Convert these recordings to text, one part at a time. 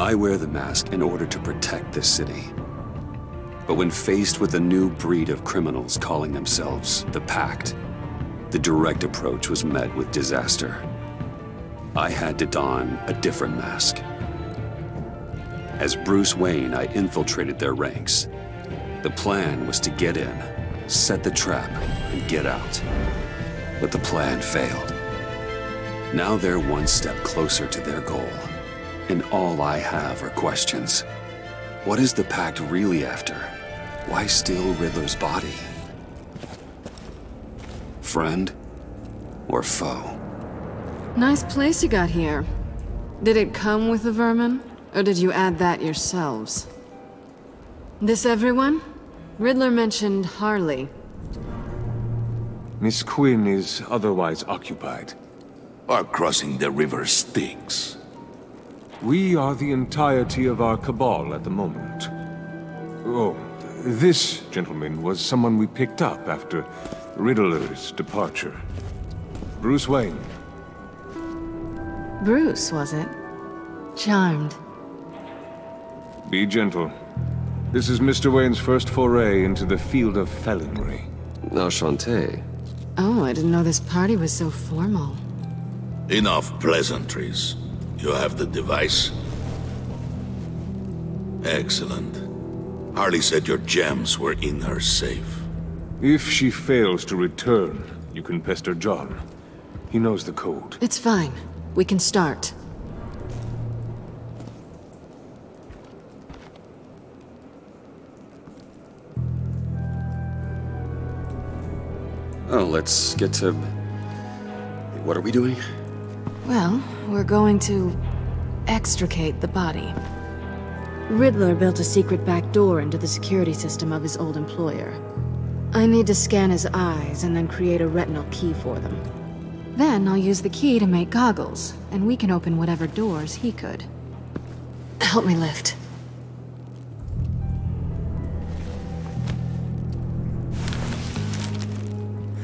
I wear the mask in order to protect this city. But when faced with a new breed of criminals calling themselves the Pact, the direct approach was met with disaster. I had to don a different mask. As Bruce Wayne, I infiltrated their ranks. The plan was to get in, set the trap, and get out. But the plan failed. Now they're one step closer to their goal, and all I have are questions. What is the Pact really after? Why steal Riddler's body? Friend or foe? Nice place you got here. Did it come with the vermin, or did you add that yourselves? This everyone? Riddler mentioned Harley. Miss Quinn is otherwise occupied. Or crossing the river Styx. We are the entirety of our cabal at the moment. Oh, this gentleman was someone we picked up after Riddler's departure. Bruce Wayne. Bruce, was it? Charmed. Be gentle. This is Mr. Wayne's first foray into the field of felonry. Enchanté. Oh, I didn't know this party was so formal. Enough pleasantries. You have the device? Excellent. Harley said your gems were in her safe. If she fails to return, you can pester John. He knows the code. It's fine. We can start. Oh, let's get to... What are we doing? Well, we're going to extricate the body. Riddler built a secret back door into the security system of his old employer. I need to scan his eyes and then create a retinal key for them. Then I'll use the key to make goggles, and we can open whatever doors he could. Help me lift.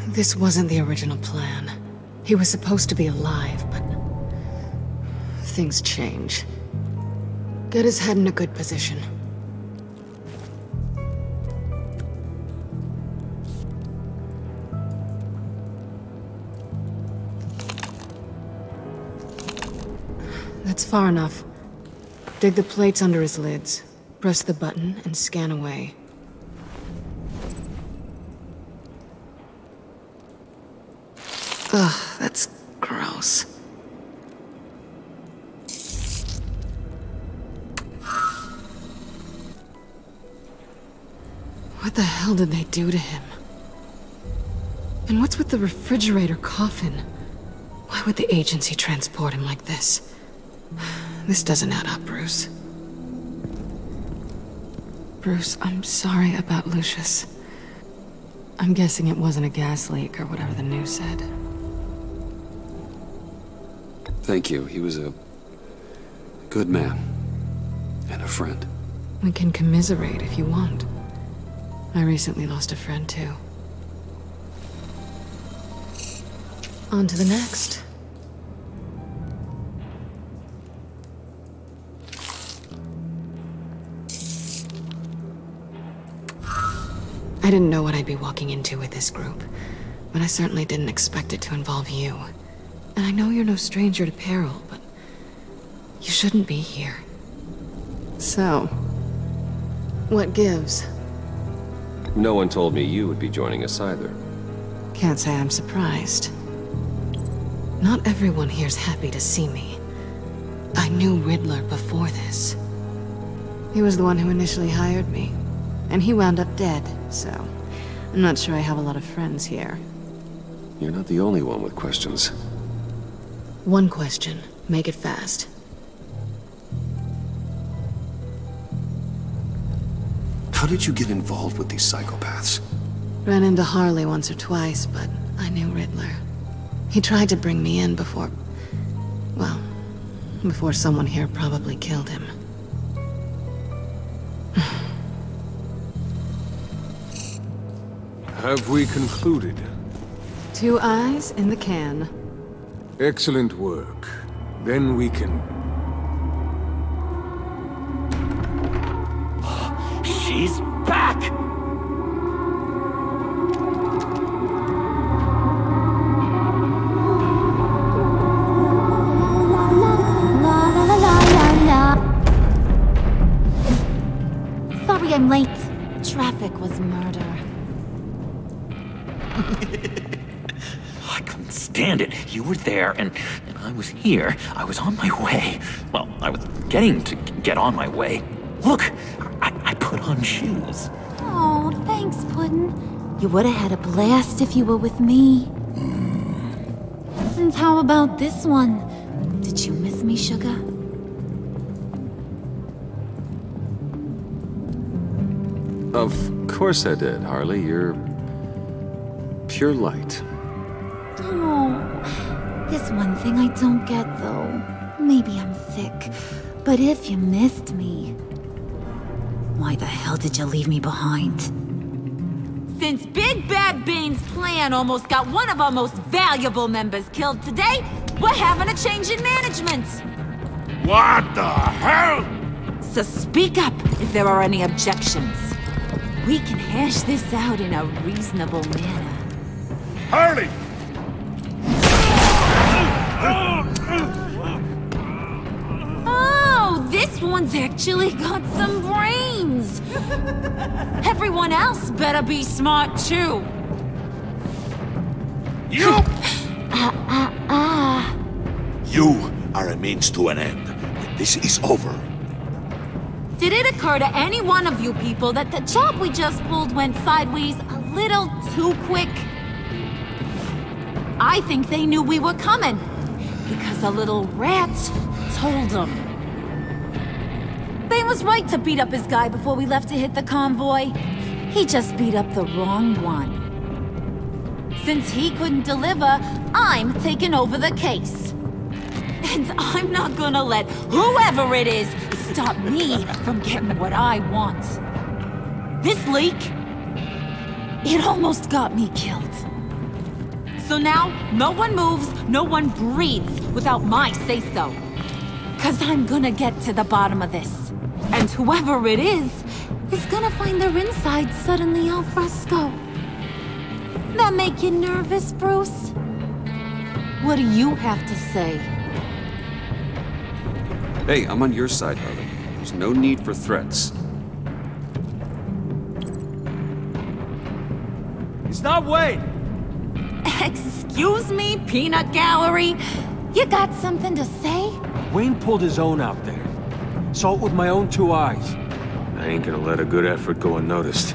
This wasn't the original plan. He was supposed to be alive, but... things change. Get his head in a good position. That's far enough. Dig the plates under his lids. Press the button and scan away. Ugh, that's gross. What the hell did they do to him? And what's with the refrigerator coffin? Why would the agency transport him like this? This doesn't add up, Bruce. Bruce, I'm sorry about Lucius. I'm guessing it wasn't a gas leak or whatever the news said. Thank you. He was a good man. And a friend. We can commiserate if you want. I recently lost a friend, too. On to the next. I didn't know what I'd be walking into with this group, but I certainly didn't expect it to involve you. And I know you're no stranger to peril, but you shouldn't be here. So, what gives? No one told me you would be joining us either. Can't say I'm surprised. Not everyone here's happy to see me. I knew Riddler before this. He was the one who initially hired me, and he wound up dead, so I'm not sure I have a lot of friends here. You're not the only one with questions. One question. Make it fast. How did you get involved with these psychopaths? Ran into Harley once or twice, but I knew Riddler. He tried to bring me in before... well, before someone here probably killed him. Have we concluded? 2 eyes in the can. Excellent work. Then we can... She's back! Sorry I'm late. Traffic was murder. I couldn't stand it. You were there, and I was here. I was on my way. Well, I was getting to get on my way. Look, I put on shoes. Oh, thanks, Puddin'. You would have had a blast if you were with me. And how about this one? Did you miss me, sugar? Of course I did, Harley. You're pure light. Oh, there's one thing I don't get, though. Maybe I'm thick, but if you missed me, why the hell did you leave me behind? Since Big Bad Bane's plan almost got one of our most valuable members killed today, we're having a change in management. What the hell? So speak up if there are any objections. We can hash this out in a reasonable manner. Harley! Oh, this one's actually got some brains. Everyone else better be smart too. You! You are a means to an end. This is over. Did it occur to any one of you people that the job we just pulled went sideways a little too quick? I think they knew we were coming, because a little rat told them. Bane was right to beat up his guy before we left to hit the convoy. He just beat up the wrong one. Since he couldn't deliver, I'm taking over the case. And I'm not gonna let whoever it is stop me from getting what I want. This leak, it almost got me killed. So now, no one moves, no one breathes without my say-so. 'Cause I'm gonna get to the bottom of this. And whoever it is gonna find their insides suddenly al fresco. That make you nervous, Bruce? What do you have to say? Hey, I'm on your side, Harley. There's no need for threats. He's not Wayne! Excuse me, peanut gallery? You got something to say? Wayne pulled his own out there. Saw it with my own two eyes. I ain't gonna let a good effort go unnoticed.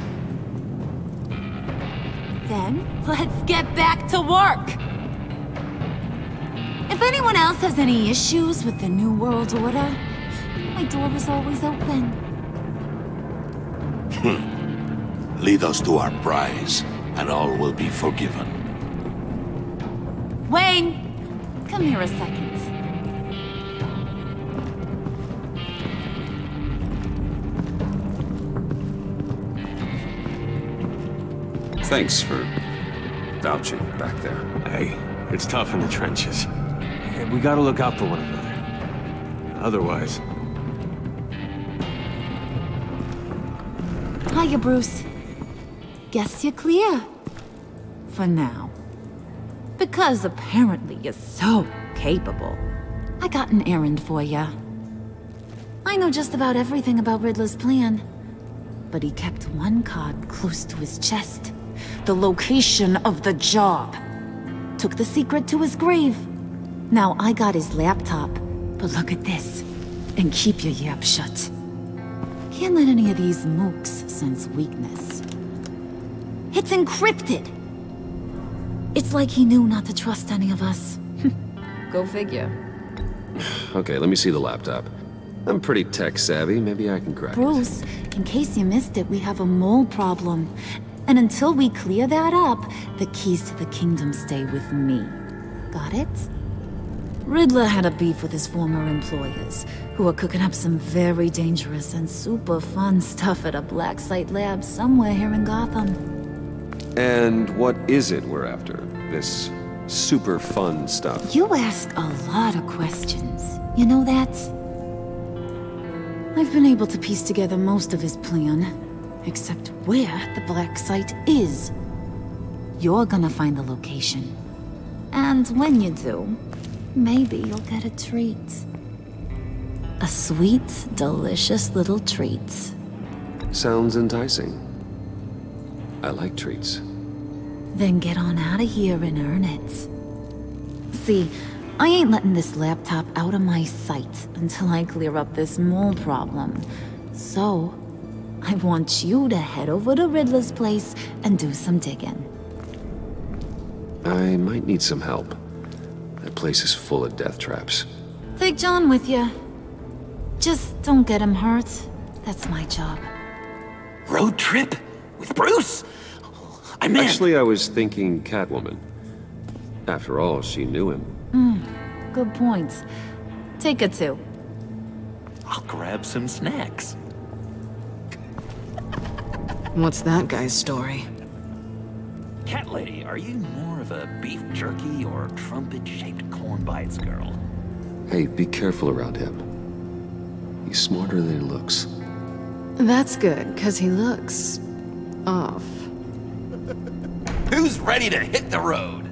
Then, let's get back to work. If anyone else has any issues with the New World Order, my door is always open. Lead us to our prize, and all will be forgiven. Wayne, come here a second. Thanks for vouching back there. Hey, it's tough in the trenches. We gotta look out for one another. Otherwise... Hiya, Bruce. Guess you're clear. For now. Because apparently you're so capable. I got an errand for ya. I know just about everything about Riddler's plan. But he kept one card close to his chest. The location of the job. Took the secret to his grave. Now I got his laptop. But look at this. And keep your yap shut. Can't let any of these mooks sense weakness. It's encrypted. It's like he knew not to trust any of us. Go figure. Okay, let me see the laptop. I'm pretty tech savvy, maybe I can crack it. Bruce, in case you missed it, we have a mole problem. And until we clear that up, the keys to the kingdom stay with me. Got it? Riddler had a beef with his former employers, who were cooking up some very dangerous and super fun stuff at a black site lab somewhere here in Gotham. And what is it we're after? This super fun stuff? You ask a lot of questions. You know that? I've been able to piece together most of his plan. Except where the black site is. You're gonna find the location. And when you do, maybe you'll get a treat. A sweet, delicious little treat. Sounds enticing. I like treats. Then get on out of here and earn it. See, I ain't letting this laptop out of my sight until I clear up this mole problem. So, I want you to head over to Riddler's place and do some digging. I might need some help. That place is full of death traps. Take John with you. Just don't get him hurt. That's my job. Road trip? With Bruce? I meant... Actually, I was thinking Catwoman. After all, she knew him. Good point. Take her too. I'll grab some snacks. What's that guy's story? Cat lady, are you more of a beef jerky or trumpet-shaped corn bites girl? Hey, be careful around him. He's smarter than he looks. That's good, because he looks... off. Who's ready to hit the road?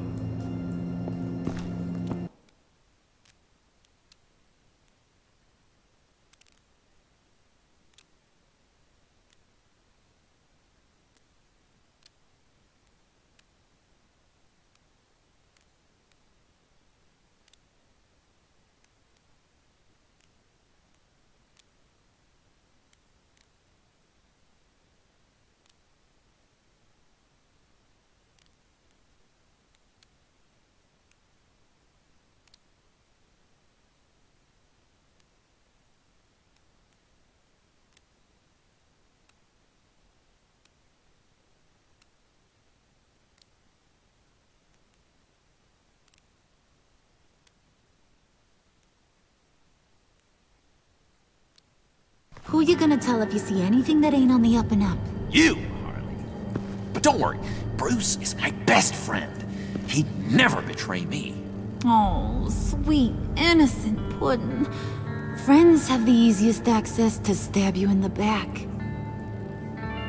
Who you gonna tell if you see anything that ain't on the up and up? You, Harley. But don't worry, Bruce is my best friend. He'd never betray me. Oh, sweet, innocent puddin'. Friends have the easiest access to stab you in the back.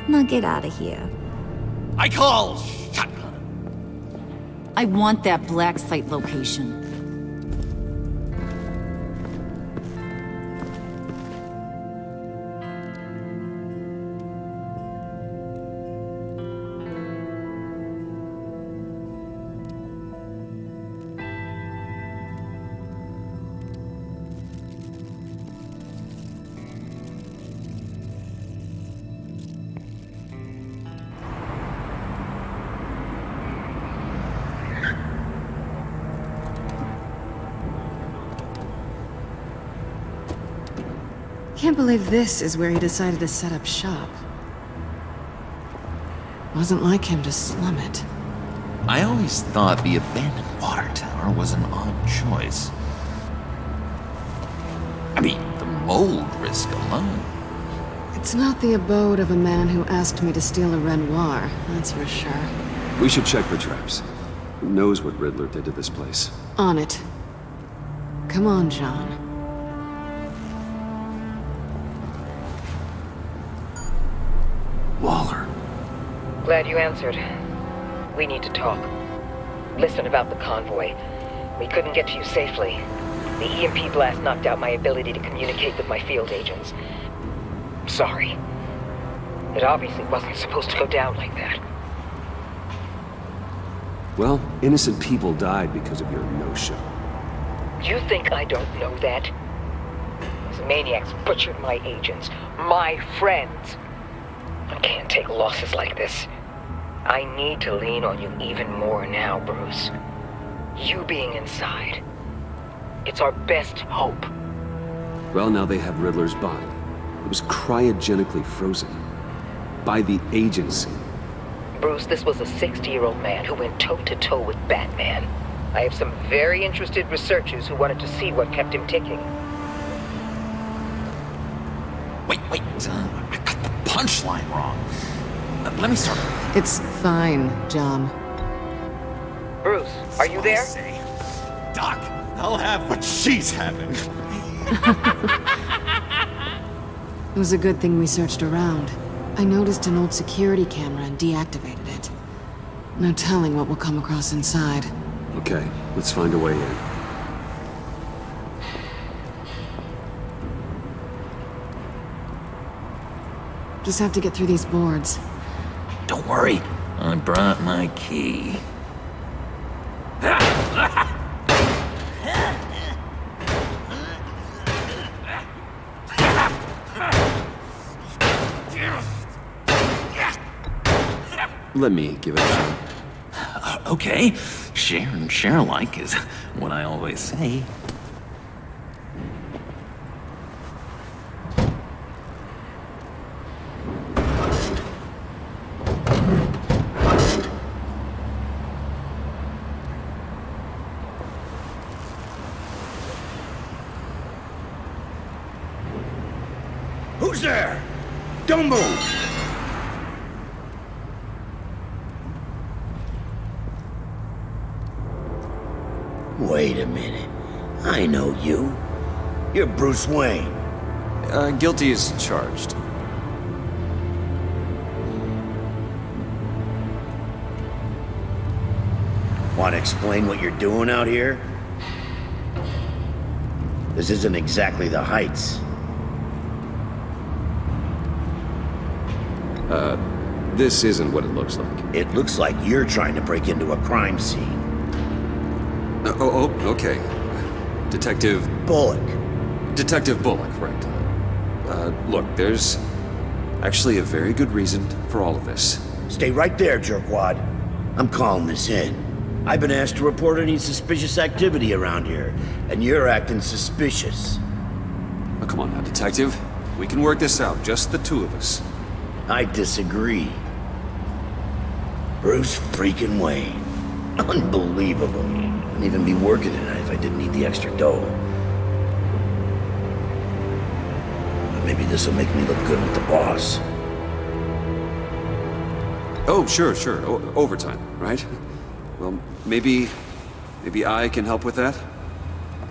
Now get out of here. I call shotgun. I want that black site location. Can't believe this is where he decided to set up shop. Wasn't like him to slum it. I always thought the abandoned water tower was an odd choice. I mean, the mold risk alone. It's not the abode of a man who asked me to steal a Renoir, that's for sure. We should check for traps. Who knows what Riddler did to this place? On it. Come on, John. Waller. Glad you answered. We need to talk. Listen about the convoy. We couldn't get to you safely. The EMP blast knocked out my ability to communicate with my field agents. Sorry. It obviously wasn't supposed to go down like that. Well, innocent people died because of your no-show. You think I don't know that? These maniacs butchered my agents, my friends. I can't take losses like this. I need to lean on you even more now, Bruce. You being inside. It's our best hope. Well, now they have Riddler's body. It was cryogenically frozen. By the agency. Bruce, this was a 60-year-old man who went toe-to-toe with Batman. I have some very interested researchers who wanted to see what kept him ticking. Wait, I got the punchline wrong. Let me start over. It's fine, John. Bruce, are you there? Doc, I'll have what she's having. It was a good thing we searched around. I noticed an old security camera and deactivated it. No telling what we'll come across inside. Okay, let's find a way in. Just have to get through these boards. Don't worry, I brought my key. Let me give it a shot. Okay, share and share alike is what I always say. Who's there? Don't move! Wait a minute. I know you. You're Bruce Wayne. Guilty as charged. Want to explain what you're doing out here? This isn't exactly the Heights. This isn't what it looks like. It looks like you're trying to break into a crime scene. Okay. Detective... Bullock. Detective Bullock, right. Look, there's actually a very good reason for all of this. Stay right there, jerkwad. I'm calling this in. I've been asked to report any suspicious activity around here, and you're acting suspicious. Oh, come on now, Detective. We can work this out, just the two of us. I disagree. Bruce freaking Wayne. Unbelievable. Wouldn't even be working tonight if I didn't need the extra dough. But maybe this'll make me look good with the boss. Oh, sure. Overtime, right? Well, maybe I can help with that?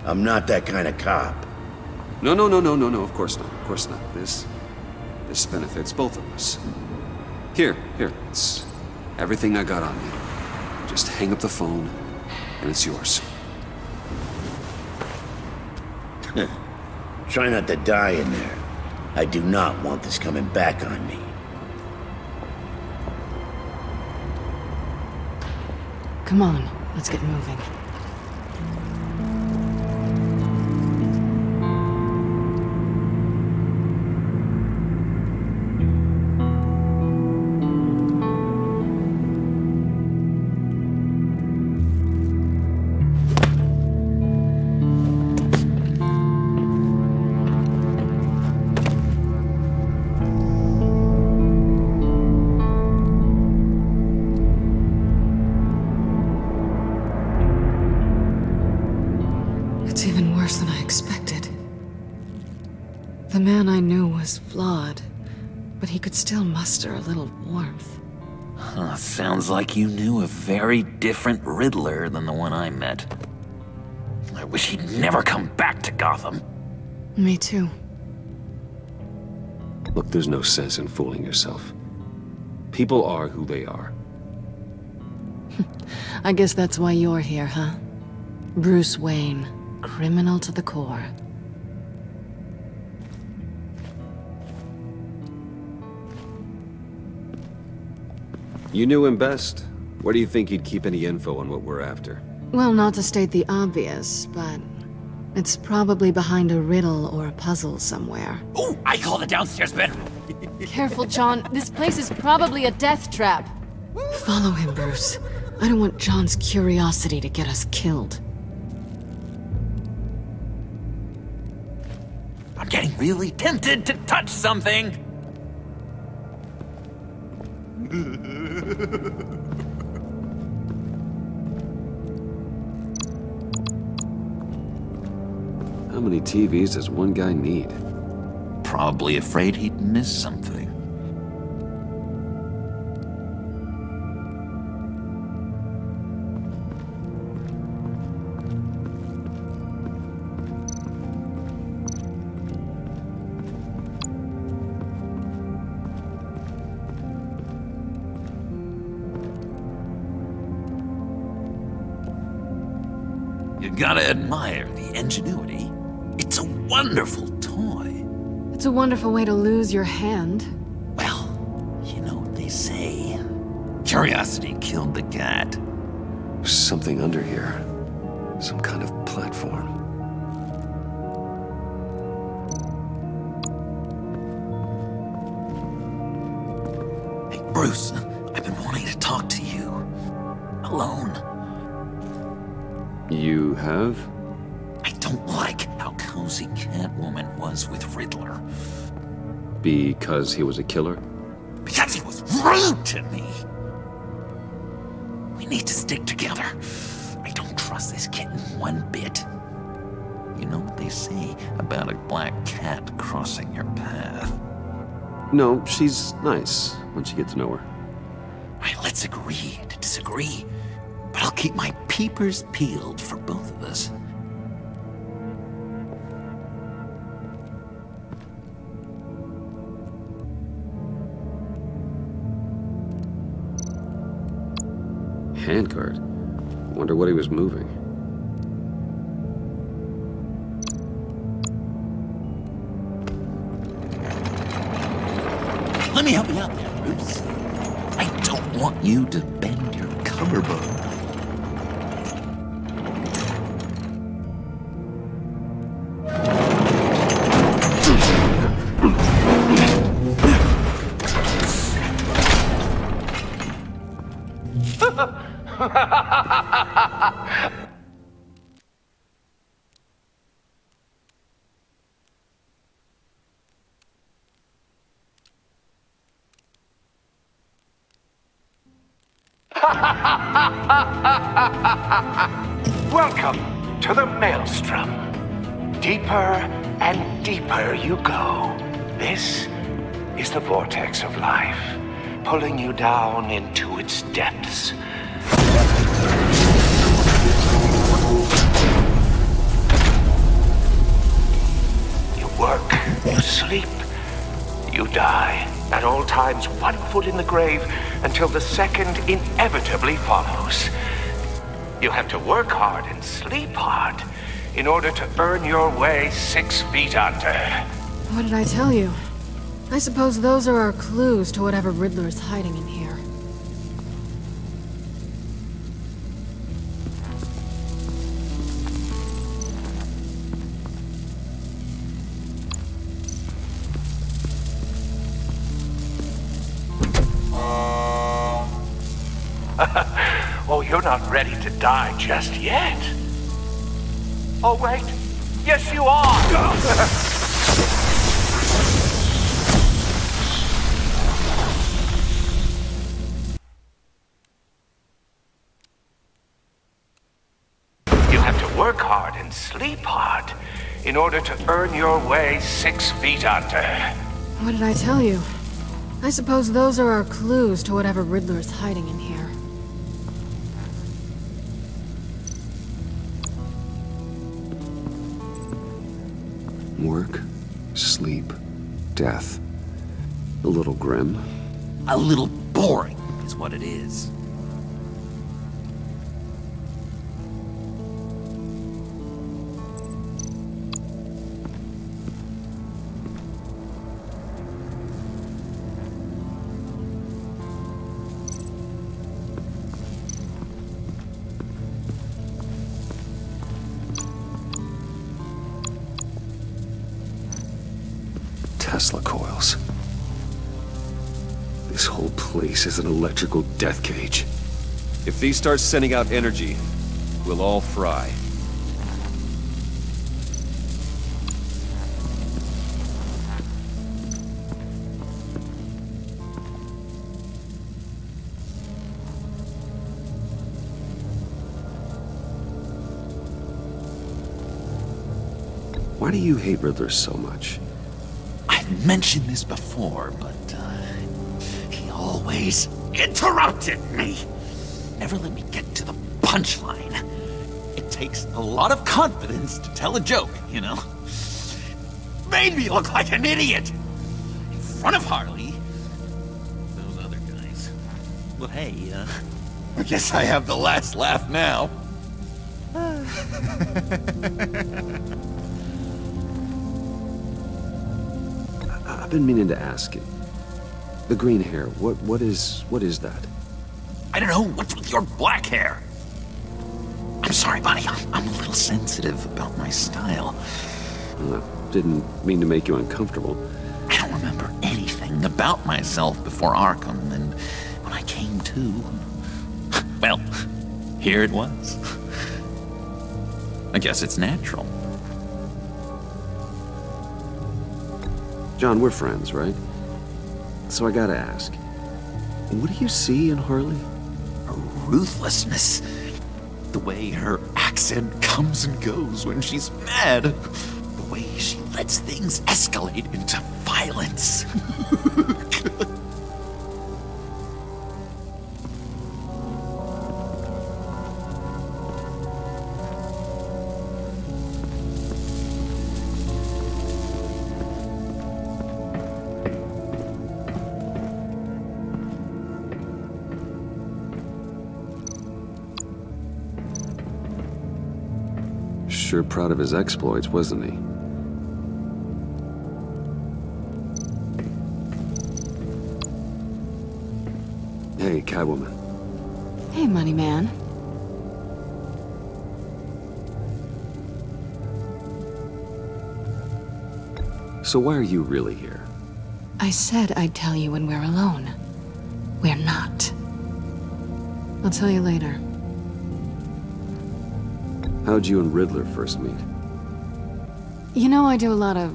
I'm not that kind of cop. No, of course not. This benefits both of us. Here, it's everything I got on me. Just hang up the phone, and it's yours. Try not to die in there. I do not want this coming back on me. Come on, let's get moving. The man I knew was flawed, but he could still muster a little warmth. Sounds like you knew a very different Riddler than the one I met. I wish he'd never come back to Gotham. Me too. Look, there's no sense in fooling yourself. People are who they are. I guess that's why you're here, huh? Bruce Wayne, criminal to the core. You knew him best. Where do you think he'd keep any info on what we're after? Well, not to state the obvious, but it's probably behind a riddle or a puzzle somewhere. Oh, I call the downstairs bedroom. Careful, John. This place is probably a death trap. Follow him, Bruce. I don't want John's curiosity to get us killed. I'm getting really tempted to touch something. How many TVs does one guy need? Probably afraid he'd miss something. You gotta admire the ingenuity. It's a wonderful toy. It's a wonderful way to lose your hand. Well, you know what they say. Curiosity killed the cat. There's something under here. Some kind of platform. Hey, Bruce, I've been wanting to talk to you. Alone. You have? I don't like how cozy Catwoman was with Riddler. Because he was a killer? Because he was rude to me. We need to stick together. I don't trust this kitten one bit. You know what they say about a black cat crossing your path? No, she's nice once you get to know her. All right, let's agree to disagree. But I'll keep my peepers peeled for both of us. Handcart. Wonder what he was moving. Let me help you out there, Bruce. I don't want you to bend your collarbone. Welcome to the Maelstrom. Deeper and deeper you go. This is the vortex of life, pulling you down into its depths. You work, you sleep, you die. At all times, one foot in the grave until the second inevitably follows. You have to work hard and sleep hard in order to earn your way 6 feet under. What did I tell you? I suppose those are our clues to whatever Riddler is hiding in here. Oh, you're not ready to die just yet. Oh, wait. Yes, you are. You have to work hard and sleep hard in order to earn your way 6 feet under. What did I tell you? I suppose those are our clues to whatever Riddler is hiding in here. Work, sleep, death. A little grim. A little boring is what it is. Tesla coils. This whole place is an electrical death cage. If these start sending out energy, we'll all fry. Why do you hate Riddler so much? I've mentioned this before, but he always interrupted me. Never let me get to the punchline. It takes a lot of confidence to tell a joke, you know? Made me look like an idiot in front of Harley. Those other guys. Well, hey, I guess I have the last laugh now. I've been meaning to ask you. The green hair, what is that? I don't know. What's with your black hair? I'm sorry, buddy. I'm a little sensitive about my style. Didn't mean to make you uncomfortable. I don't remember anything about myself before Arkham, and when I came to, well, here it was. I guess it's natural. John, we're friends, right? So I gotta ask, what do you see in Harley? Her ruthlessness. The way her accent comes and goes when she's mad. The way she lets things escalate into violence. Sure proud of his exploits, wasn't he? Hey, Catwoman. Hey, Money Man. So why are you really here? I said I'd tell you when we're alone. We're not. I'll tell you later. How'd you and Riddler first meet? You know, I do a lot of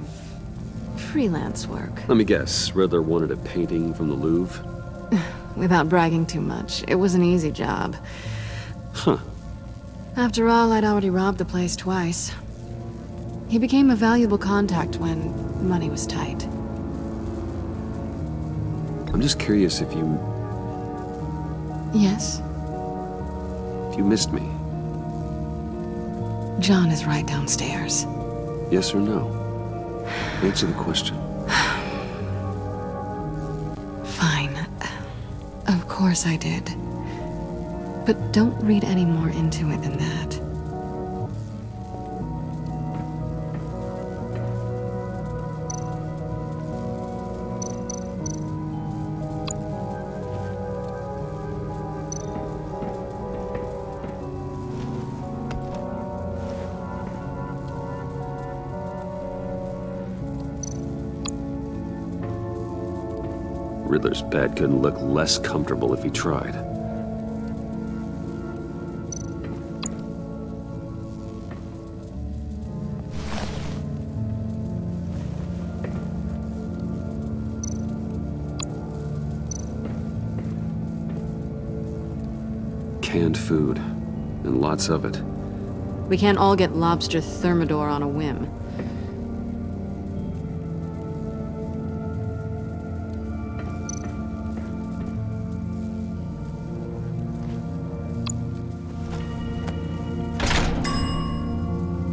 freelance work. Let me guess, Riddler wanted a painting from the Louvre? Without bragging too much, it was an easy job. Huh. After all, I'd already robbed the place twice. He became a valuable contact when money was tight. I'm just curious if you... Yes? If you missed me. John is right downstairs. Yes or no? Answer the question. Fine. Of course I did. But don't read any more into it than that. Riddler's bed couldn't look less comfortable if he tried. Canned food, and lots of it. We can't all get lobster thermidor on a whim.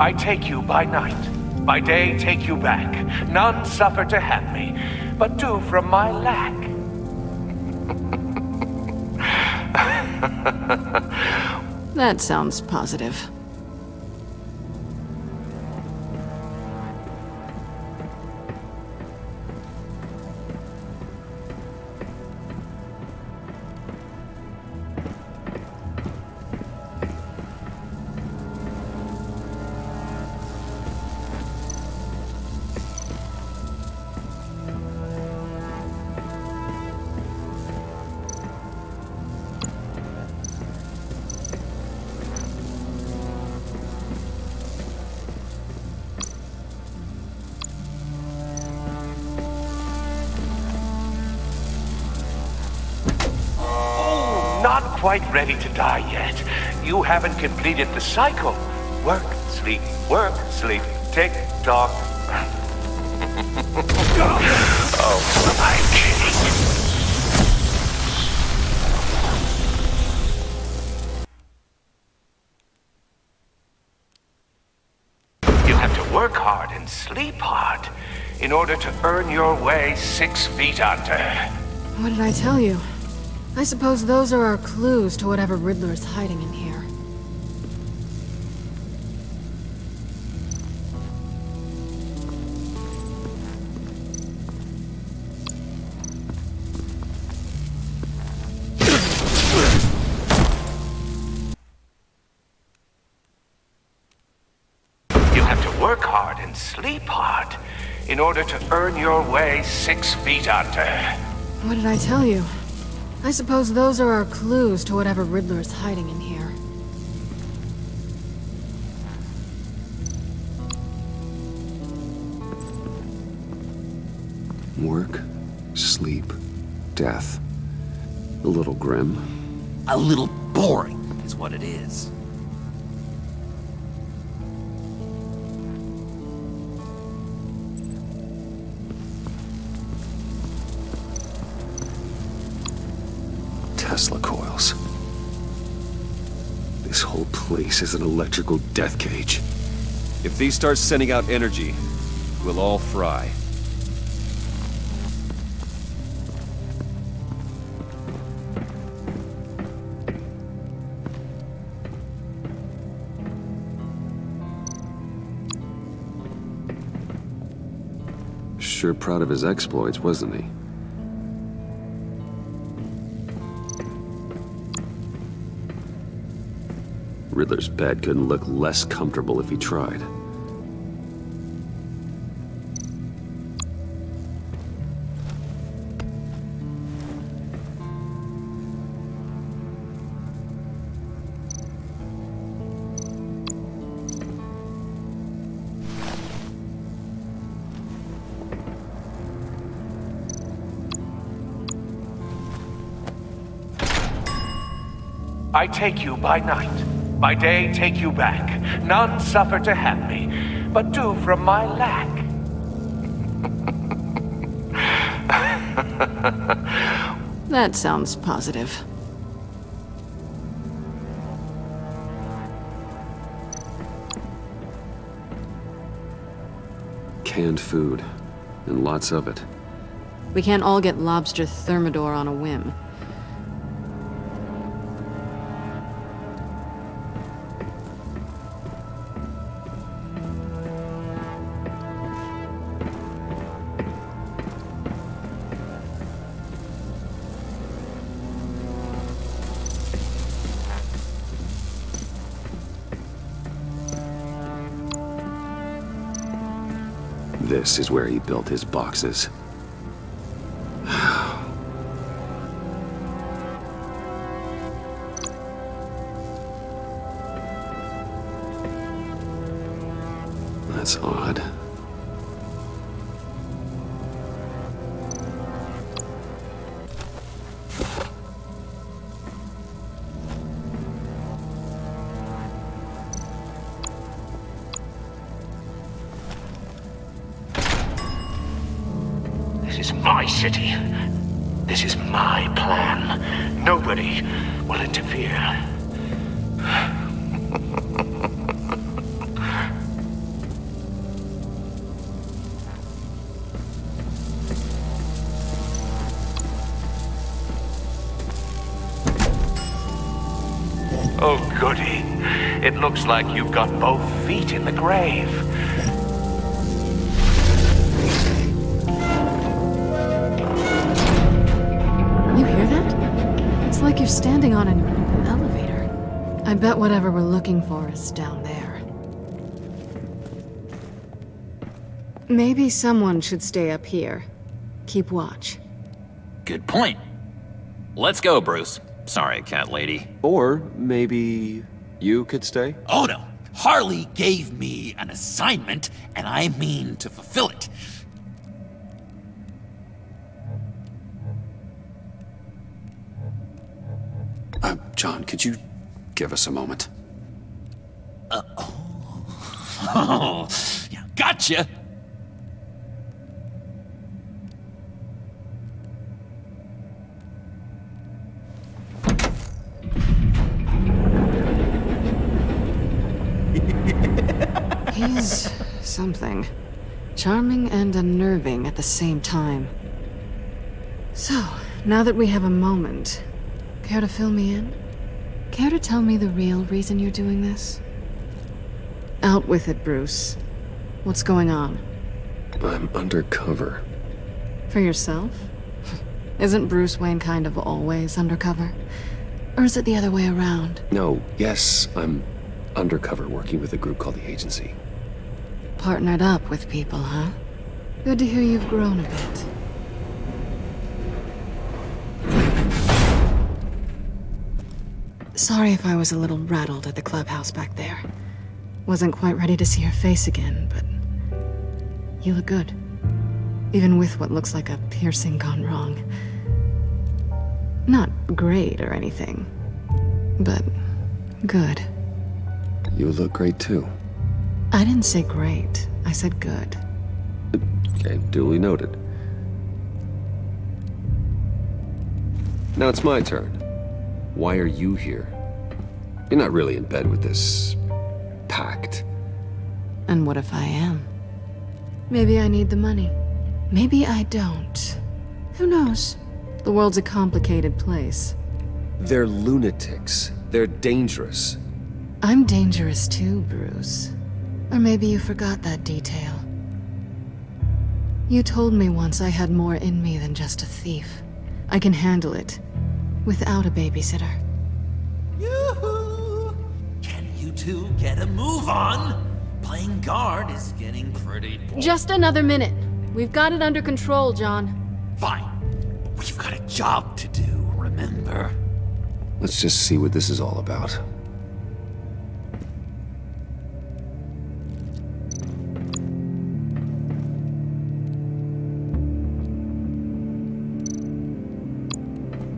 I take you by night, by day take you back. None suffer to have me, but do from my lack. That sounds positive. Not quite ready to die yet. You haven't completed the cycle. Work, sleep, tick tock. Oh, I'm kidding. You have to work hard and sleep hard in order to earn your way 6 feet under. What did I tell you? I suppose those are our clues to whatever Riddler is hiding in here. sleep hard in order to earn your way 6 feet under. What did I tell you? I suppose those are our clues to whatever Riddler is hiding in here. Work, sleep, death. A little grim. A little boring is what it is. Tesla coils. This whole place is an electrical death cage. If these start sending out energy, we'll all fry. Sure proud of his exploits, wasn't he? Riddler's bed couldn't look less comfortable if he tried. I take you by night, by day take you back. None suffer to have me, but do from my lack. That sounds positive. Canned food, and lots of it. We can't all get lobster thermidor on a whim. This is where he built his boxes. That's odd. This is my city. This is my plan. Nobody will interfere. Oh, goody. It looks like you've got both feet in the grave. You hear that? It's like you're standing on an elevator. I bet whatever we're looking for is down there. Maybe someone should stay up here. Keep watch. Good point. Let's go, Bruce. Sorry, cat lady. Or maybe you could stay? Oh no. Harley gave me an assignment, and I mean to fulfill it. John, could you give us a moment? Oh, yeah, gotcha. He's something. Charming and unnerving at the same time. So, now that we have a moment, care to fill me in? Care to tell me the real reason you're doing this? Out with it, Bruce. What's going on? I'm undercover. For yourself? Isn't Bruce Wayne kind of always undercover? Or is it the other way around? No, yes, I'm undercover working with a group called the Agency. Partnered up with people, huh? Good to hear you've grown a bit. Sorry if I was a little rattled at the clubhouse back there. Wasn't quite ready to see your face again, but you look good. Even with what looks like a piercing gone wrong. Not great or anything, but good. You look great too. I didn't say great, I said good. Okay, duly noted. Now it's my turn. Why are you here? You're not really in bed with this pact. And what if I am? Maybe I need the money. Maybe I don't. Who knows? The world's a complicated place. They're lunatics. They're dangerous. I'm dangerous too, Bruce. Or maybe you forgot that detail. You told me once I had more in me than just a thief. I can handle it. Without a babysitter. Yoo-hoo! Can you two get a move on? Playing guard is getting pretty boring. Just another minute. We've got it under control, John. Fine. We've got a job to do, remember? Let's just see what this is all about.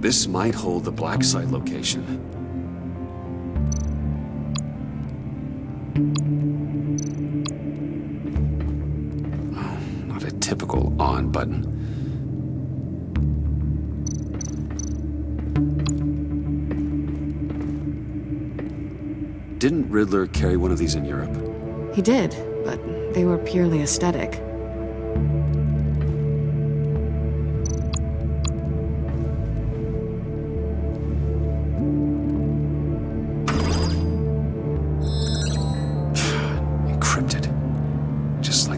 This might hold the black site location. Oh, not a typical on button. Didn't Riddler carry one of these in Europe? He did, but they were purely aesthetic.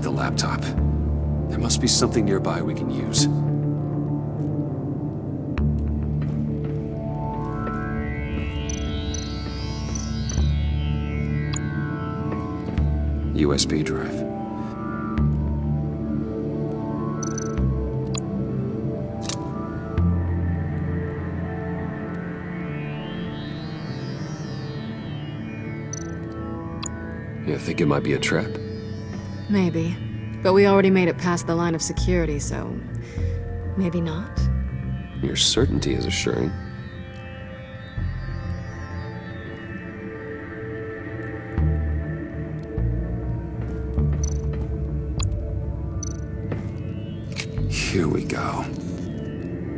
Laptop. There must be something nearby we can use. USB drive. You think it might be a trap? Maybe. But we already made it past the line of security, so... maybe not? Your certainty is assuring. Here we go.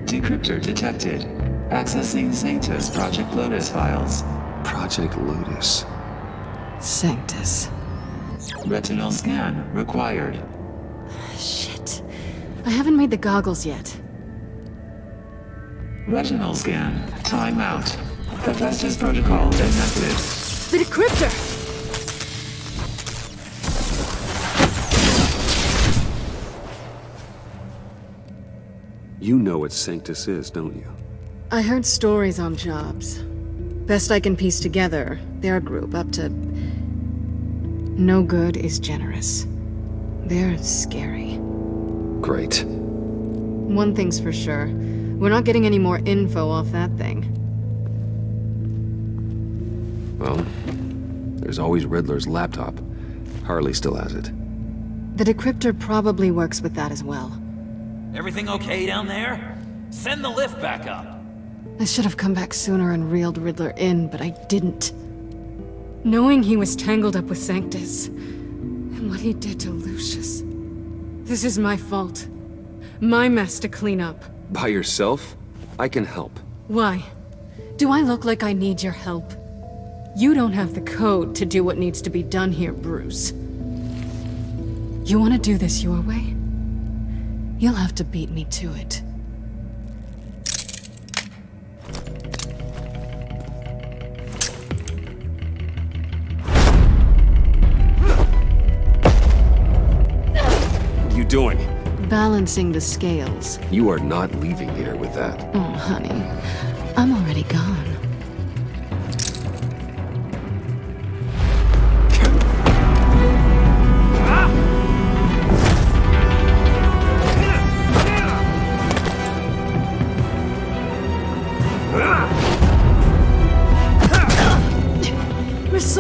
Decryptor detected. Accessing Sanctus Project Lotus files. Project Lotus. Sanctus. Retinal scan required. Shit. I haven't made the goggles yet. Retinal scan. Timeout. Hephaestus protocol enacted. The decryptor! You know what Sanctus is, don't you? I heard stories on jobs. Best I can piece together, their group up to... no good is generous. They're scary. Great. One thing's for sure. We're not getting any more info off that thing. Well, there's always Riddler's laptop. Harley still has it. The decryptor probably works with that as well. Everything okay down there? Send the lift back up. I should have come back sooner and reeled Riddler in, but I didn't. Knowing he was tangled up with Sanctus, and what he did to Lucius. This is my fault. My mess to clean up. By yourself? I can help. Why? Do I look like I need your help? You don't have the code to do what needs to be done here, Bruce. You want to do this your way? You'll have to beat me to it. What are you doing? Balancing the scales. You are not leaving here with that. Oh, honey. I'm already gone.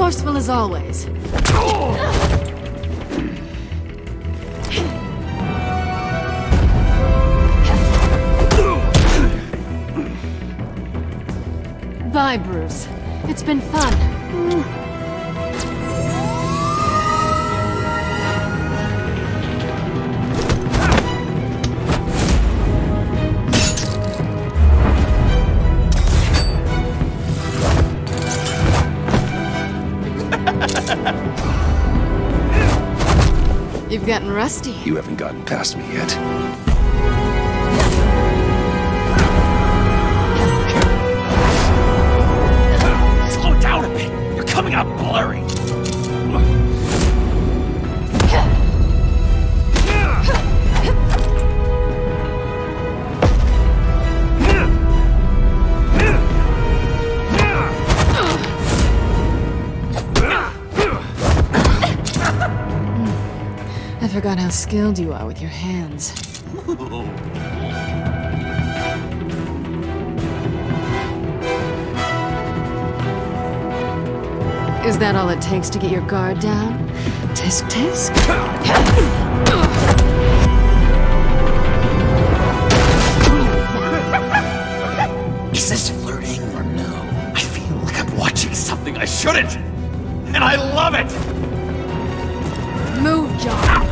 Forceful as always. Bye, Bruce. It's been fun. You've gotten rusty. You haven't gotten past me yet. Slow down a bit. You're coming out blurry. I forgot how skilled you are with your hands. Is that all it takes to get your guard down? Tisk tisk. Is this flirting or no? I feel like I'm watching something I shouldn't. And I love it! Move, John.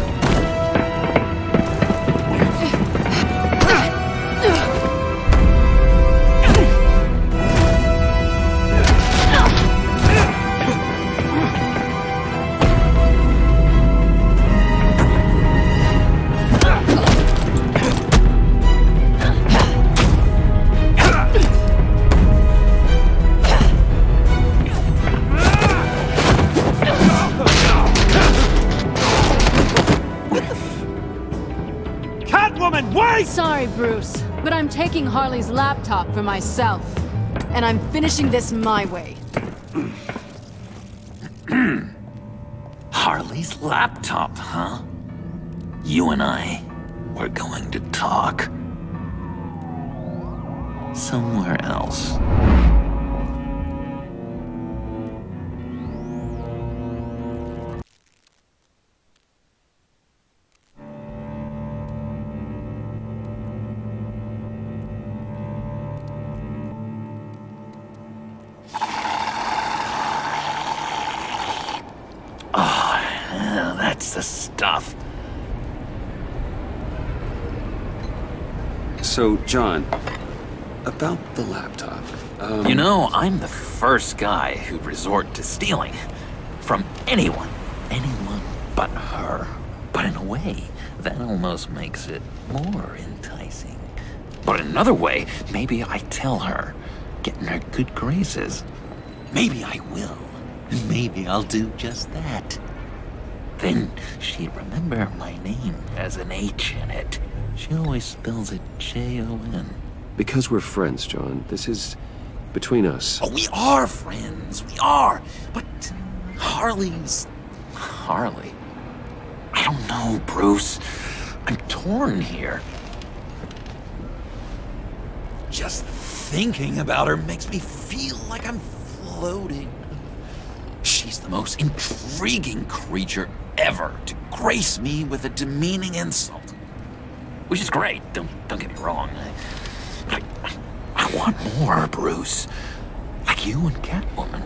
Sorry, Bruce, but I'm taking Harley's laptop for myself. And I'm finishing this my way. Harley's laptop, huh? You and I, we're going to talk. Somewhere else. That's the stuff. So, John, about the laptop. You know, I'm the first guy who'd resort to stealing. From anyone. Anyone but her. But in a way, that almost makes it more enticing. But in another way, maybe I tell her, get in her good graces. Maybe I will. And maybe I'll do just that. Then she'd remember my name as an H in it. She always spells it J-O-N. Because we're friends, John. This is between us. Oh, we are friends. We are. But Harley's... Harley? I don't know, Bruce. I'm torn here. Just thinking about her makes me feel like I'm floating. She's the most intriguing creature ever to grace me with a demeaning insult. Which is great, don't get me wrong. I want more, Bruce. Like you and Catwoman.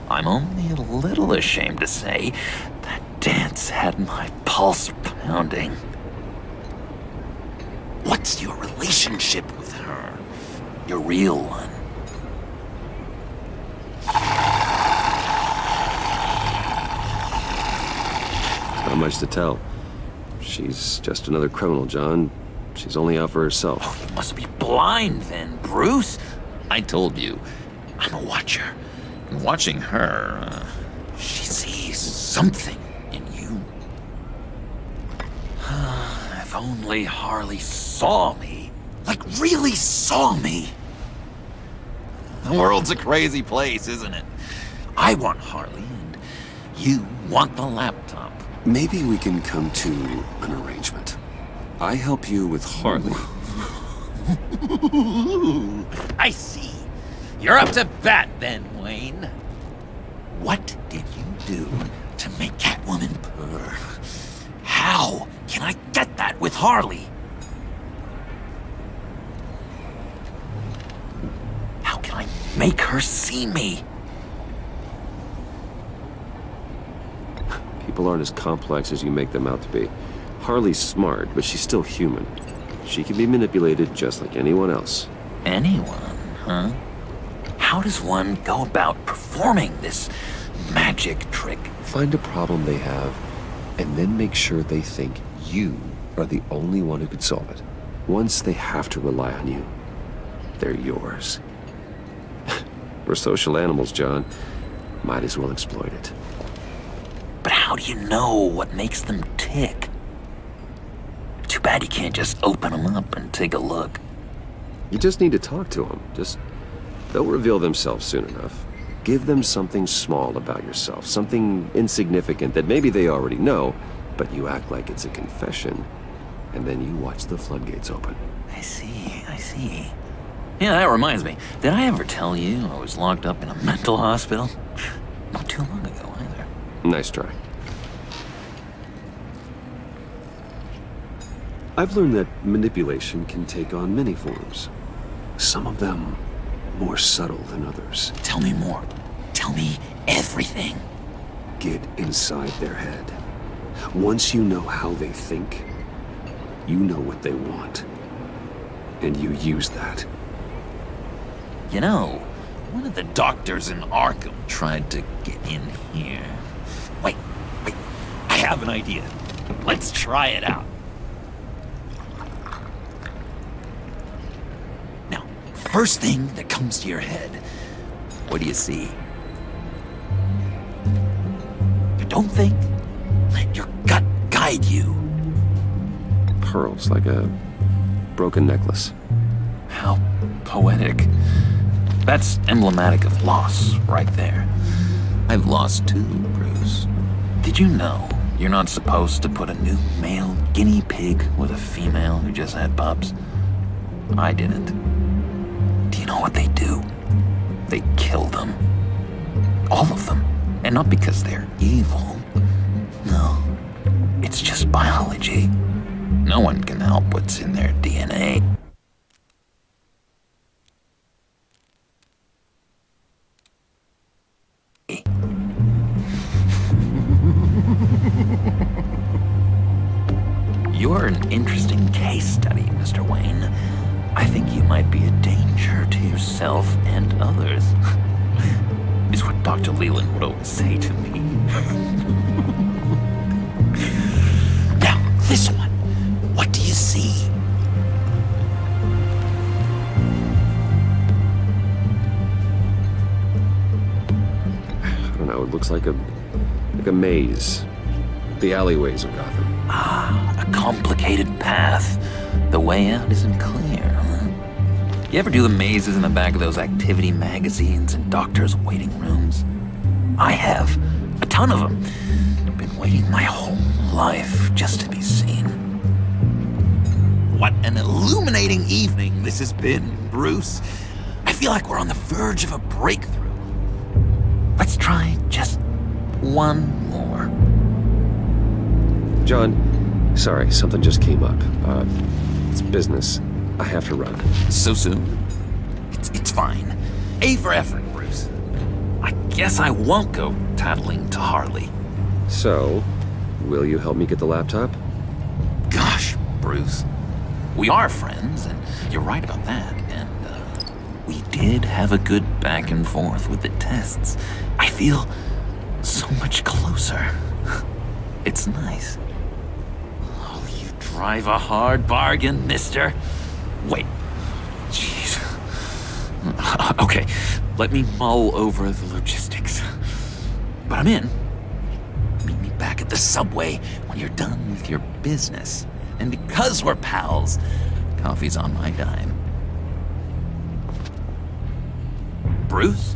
I'm only a little ashamed to say that dance had my pulse pounding. What's your relationship with her? Your real one? Not much to tell. She's just another criminal, John. She's only out for herself. Oh, you must be blind then, Bruce. I told you, I'm a watcher. And watching her, she sees something in you. If only Harley saw me. Like, really saw me. The world's a crazy place, isn't it? I want Harley, and you want the laptop. Maybe we can come to an arrangement. I help you with Harley. I see. You're up to bat then, Wayne. What did you do to make Catwoman purr? How can I get that with Harley? How can I make her see me? People aren't as complex as you make them out to be. Harley's smart, but she's still human. She can be manipulated just like anyone else. Anyone, huh? How does one go about performing this magic trick? Find a problem they have, and then make sure they think you are the only one who could solve it. Once they have to rely on you, they're yours. We're social animals, John. Might as well exploit it. But how do you know what makes them tick? Too bad you can't just open them up and take a look. You just need to talk to them. They'll reveal themselves soon enough. Give them something small about yourself, something insignificant that maybe they already know, but you act like it's a confession, and then you watch the floodgates open. I see, I see. Yeah, that reminds me. Did I ever tell you I was locked up in a mental hospital? Not too long ago, either. Nice try. I've learned that manipulation can take on many forms. Some of them more subtle than others. Tell me more. Tell me everything. Get inside their head. Once you know how they think, you know what they want. And you use that. You know, one of the doctors in Arkham tried to get in here. Wait. I have an idea. Let's try it out. Now, first thing that comes to your head, what do you see? Don't think. Let your gut guide you. Pearls, like a broken necklace. How poetic. That's emblematic of loss, right there. I've lost too, Bruce. Did you know you're not supposed to put a new male guinea pig with a female who just had pups? I didn't. Do you know what they do? They kill them. All of them. And not because they're evil. No. It's just biology. No one can help what's in their DNA. You're an interesting case study, Mr. Wayne. I think you might be a danger to yourself and others. Is what Dr. Leland would always say to me. Now, this one. What do you see? I don't know, it looks like a maze. The alleyways of Gotham. Ah, a complicated path. The way out isn't clear, huh? You ever do the mazes in the back of those activity magazines and doctors' waiting rooms? I have. A ton of them. I've been waiting my whole life just to be seen. What an illuminating evening this has been, Bruce. I feel like we're on the verge of a breakthrough. Let's try just one more. John, sorry, something just came up. It's business. I have to run. So soon? It's fine. A for effort, Bruce. I guess I won't go tattling to Harley. So, will you help me get the laptop? Gosh, Bruce. We are friends, and you're right about that. And, we did have a good back and forth with the tests. I feel so much closer. It's nice. Oh, you drive a hard bargain, mister. Wait. Jeez. Okay, let me mull over the logistics. But I'm in. Meet me back at the subway when you're done with your business. And because we're pals, coffee's on my dime. Bruce?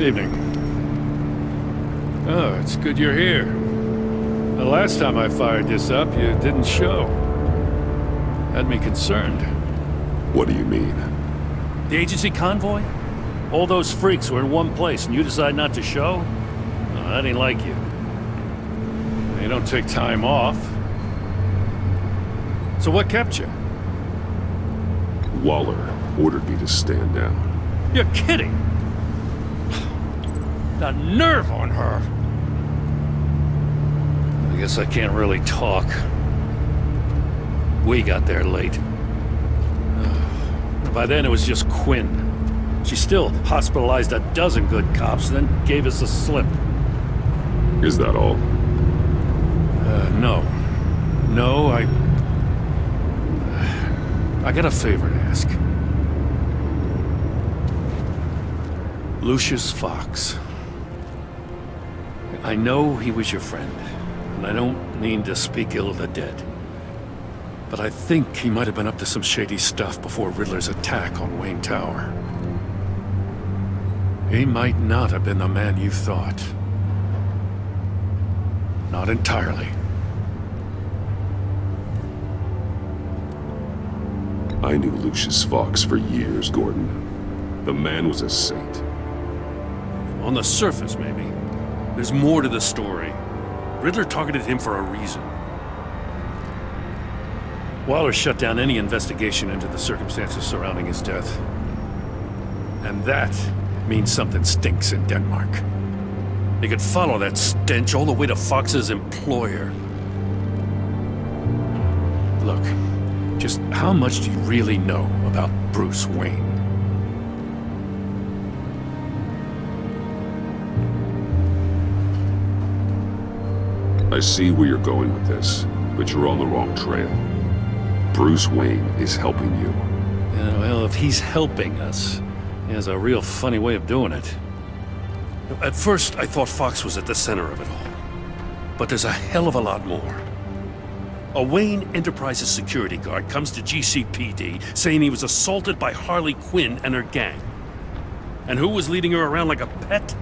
Evening. Oh, it's good you're here. The last time I fired this up, you didn't show. Had me concerned. What do you mean? The agency convoy? All those freaks were in one place and you decide not to show? No, that ain't like you. You don't take time off. So what kept you? Waller ordered me to stand down. You're kidding! The nerve on her! I guess I can't really talk. We got there late. By then it was just Quinn. She still hospitalized a dozen good cops, then gave us the slip. Is that all? No. No, I got a favor to ask. Lucius Fox. I know he was your friend, and I don't mean to speak ill of the dead. But I think he might have been up to some shady stuff before Riddler's attack on Wayne Tower. He might not have been the man you thought. Not entirely. I knew Lucius Fox for years, Gordon. The man was a saint. On the surface, maybe. There's more to the story. Riddler targeted him for a reason. Waller shut down any investigation into the circumstances surrounding his death. And that means something stinks in Denmark. They could follow that stench all the way to Fox's employer. Look, just how much do you really know about Bruce Wayne? I see where you're going with this, but you're on the wrong trail. Bruce Wayne is helping you. Yeah, well, if he's helping us, he has a real funny way of doing it. At first, I thought Fox was at the center of it all. But there's a hell of a lot more. A Wayne Enterprises security guard comes to GCPD saying he was assaulted by Harley Quinn and her gang. And who was leading her around like a pet?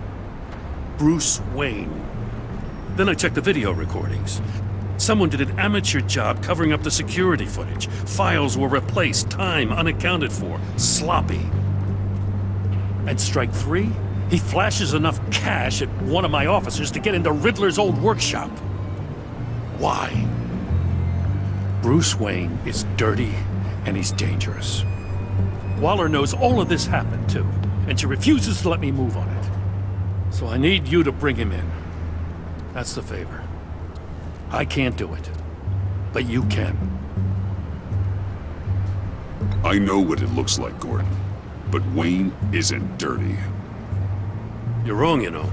Bruce Wayne. Then I checked the video recordings. Someone did an amateur job covering up the security footage. Files were replaced, time unaccounted for, sloppy. At strike 3, he flashes enough cash at one of my officers to get into Riddler's old workshop. Why? Bruce Wayne is dirty and he's dangerous. Waller knows all of this happened too, and she refuses to let me move on it. So I need you to bring him in. That's the favor. I can't do it, but you can. I know what it looks like, Gordon, but Wayne isn't dirty. You're wrong, you know.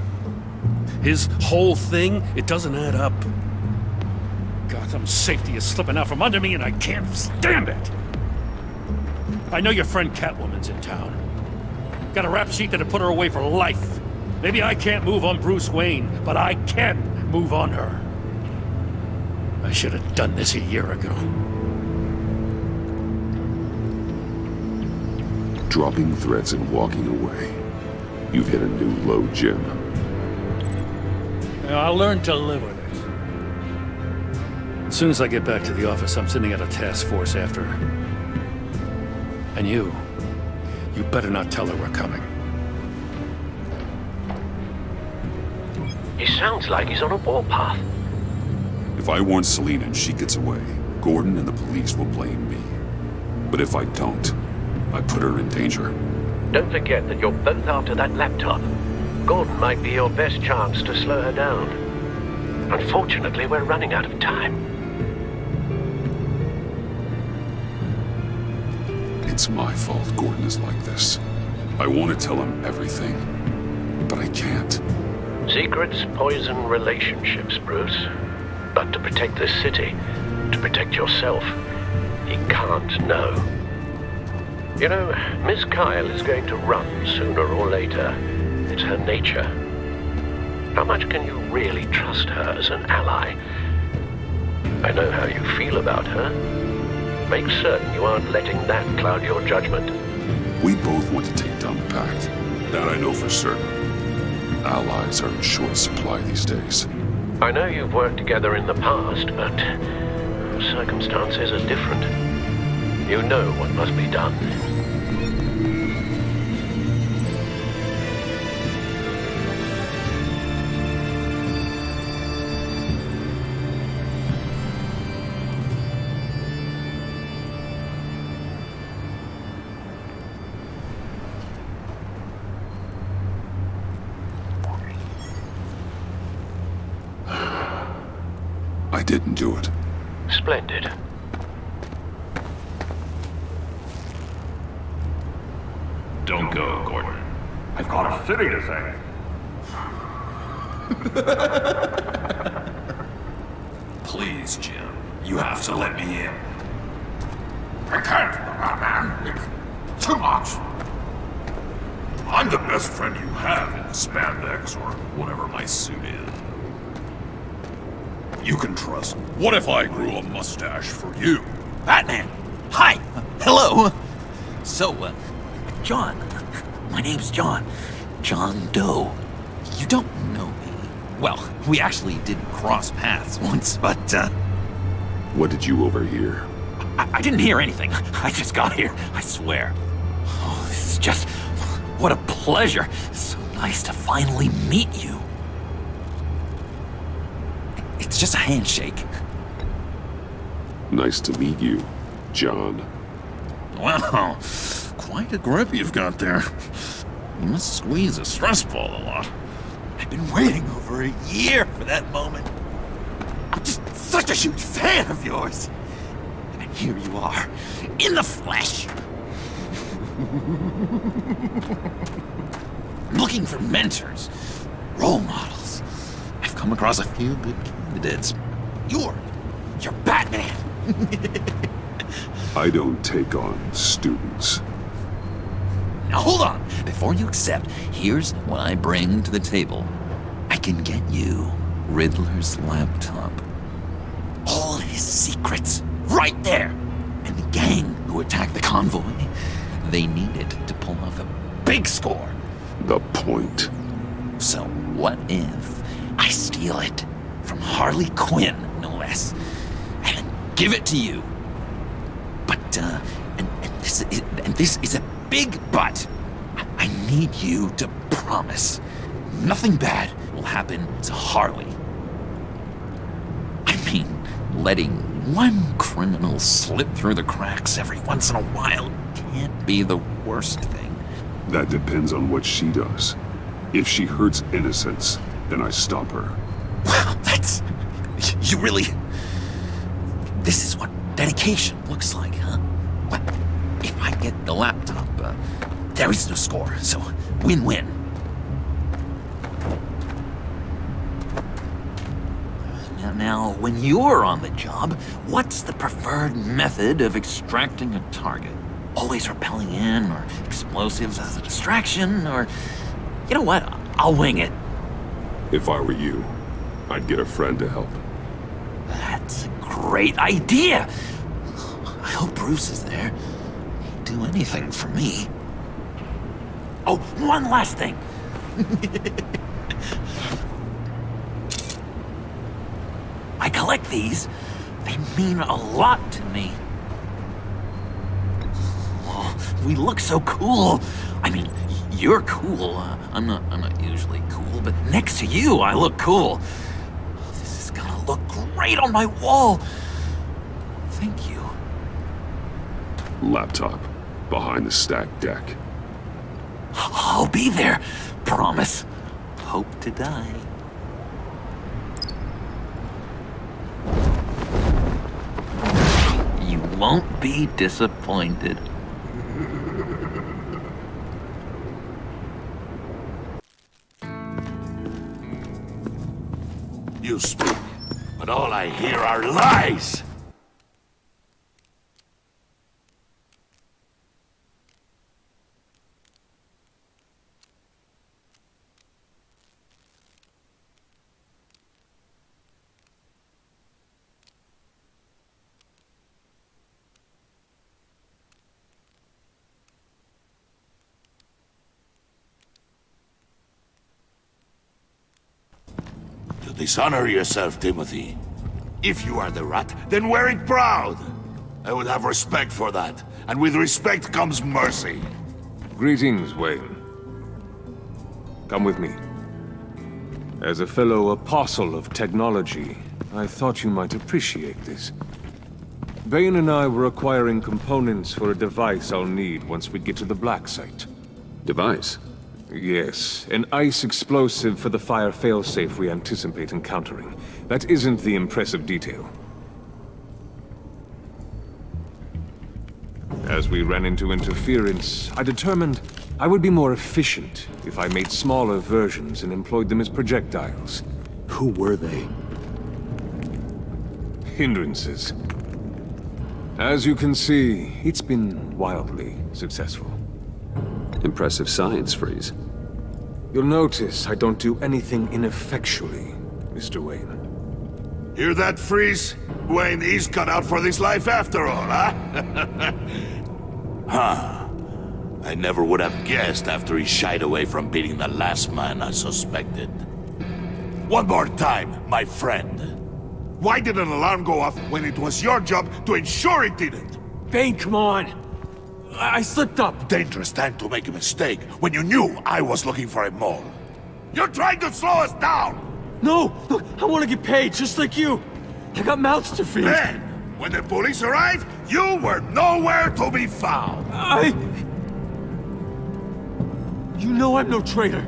His whole thing, it doesn't add up. Gotham's safety is slipping out from under me and I can't stand it! I know your friend Catwoman's in town. Got a rap sheet that'd put her away for life. Maybe I can't move on Bruce Wayne, but I can move on her. I should have done this a year ago. Dropping threats and walking away. You've hit a new low, Jim. I'll learn to live with it. As soon as I get back to the office, I'm sending out a task force after her. And you better not tell her we're coming. He sounds like he's on a warpath. If I warn Selina and she gets away, Gordon and the police will blame me. But if I don't, I put her in danger. Don't forget that you're both after that laptop. Gordon might be your best chance to slow her down. Unfortunately, we're running out of time. It's my fault Gordon is like this. I want to tell him everything, but I can't. Secrets poison relationships, Bruce. But to protect this city, to protect yourself, he can't know. You know, Miss Kyle is going to run sooner or later. It's her nature. How much can you really trust her as an ally? I know how you feel about her. Make certain you aren't letting that cloud your judgment. We both want to take down the Pact. That I know for certain. Allies are in short supply these days. I know you've worked together in the past, but circumstances are different. You know what must be done. I didn't do it. Splendid. Don't go, Gordon. I've got a city to save. Please, Jim. You have to let me in. I can't, man. It's too much. I'm the best friend you have in spandex or whatever my suit is. You can trust me. What if I grew a mustache for you? Batman! Hi! Hello! So, John. My name's John. John Doe. You don't know me. Well, we actually did cross paths once, but, What did you overhear? I didn't hear anything. I just got here, I swear. Oh, this is just... What a pleasure. It's so nice to finally meet you. It's just a handshake. Nice to meet you, John. Wow, quite a grip you've got there. You must squeeze a stress ball a lot. I've been waiting over a year for that moment. I'm just such a huge fan of yours. And here you are, in the flesh. I'm looking for mentors, role models. I've come across a few good candidates. You're Batman. I don't take on students. Now hold on. Before you accept, here's what I bring to the table. I can get you Riddler's laptop. All his secrets, right there. And the gang who attacked the convoy, they need it to pull off a big score. The point. So what if I steal it from Harley Quinn, no less, and then give it to you? But, and this is a big but. I need you to promise nothing bad will happen to Harley. I mean, letting one criminal slip through the cracks every once in a while can't be the worst thing. That depends on what she does. If she hurts innocents, then I stop her. Wow, that's... You really... This is what dedication looks like, huh? Well, if I get the laptop, there is no score, so win-win. Now, when you're on the job, what's the preferred method of extracting a target? Always rappelling in, or explosives as a distraction, or... You know what? I'll wing it. If I were you, I'd get a friend to help. That's a great idea! I hope Bruce is there. He'd do anything for me. Oh, one last thing! I collect these. They mean a lot to me. Oh, we look so cool. I mean, you're cool. I'm not usually cool, but next to you, I look cool. This is gonna look great on my wall. Thank you. Laptop, behind the stacked deck. I'll be there. Promise. Hope to die. You won't be disappointed. You speak, but all I hear are lies! dishonor yourself, Timothy. If you are the rat, then wear it proud. I would have respect for that, and with respect comes mercy. Greetings, Wayne. Come with me. As a fellow apostle of technology, I thought you might appreciate this. Bane and I were acquiring components for a device I'll need once we get to the Black Site. Device? Yes, an ice explosive for the fire failsafe we anticipate encountering. That isn't the impressive detail. As we ran into interference, I determined I would be more efficient if I made smaller versions and employed them as projectiles. Who were they? Hindrances. As you can see, it's been wildly successful. Impressive science, Freeze. You'll notice I don't do anything ineffectually, Mr. Wayne. Hear that, Freeze? Wayne is cut out for this life after all, huh? Huh. I never would have guessed after he shied away from beating the last man I suspected. One more time, my friend. Why did an alarm go off when it was your job to ensure it didn't? Bane, come on! I slipped up! Dangerous time to make a mistake when you knew I was looking for a mole. You're trying to slow us down! No! Look, I want to get paid, just like you! I got mouths to feed! Then, when the police arrived, you were nowhere to be found! You know I'm no traitor!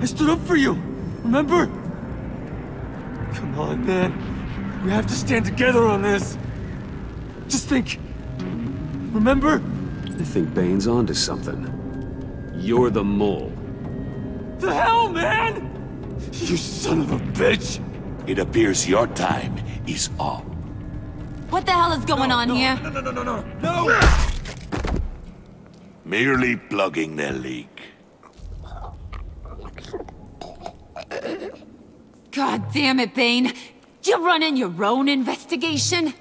I stood up for you, remember? Come on, man. We have to stand together on this. Just think. Remember? I think Bane's onto something. You're the mole. The hell, man! You son of a bitch! It appears your time is up. What the hell is going on here? No! Merely plugging the leak. God damn it, Bane. You're running your own investigation?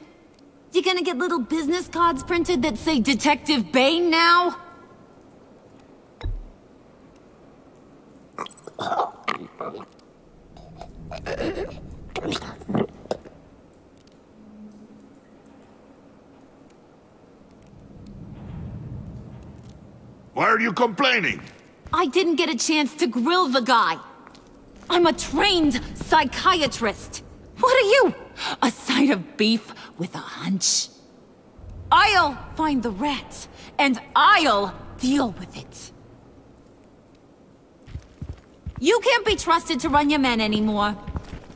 You gonna get little business cards printed that say Detective Bane now? Why are you complaining? I didn't get a chance to grill the guy. I'm a trained psychiatrist. What are you? A side of beef with a hunch? I'll find the rat, and I'll deal with it. You can't be trusted to run your men anymore.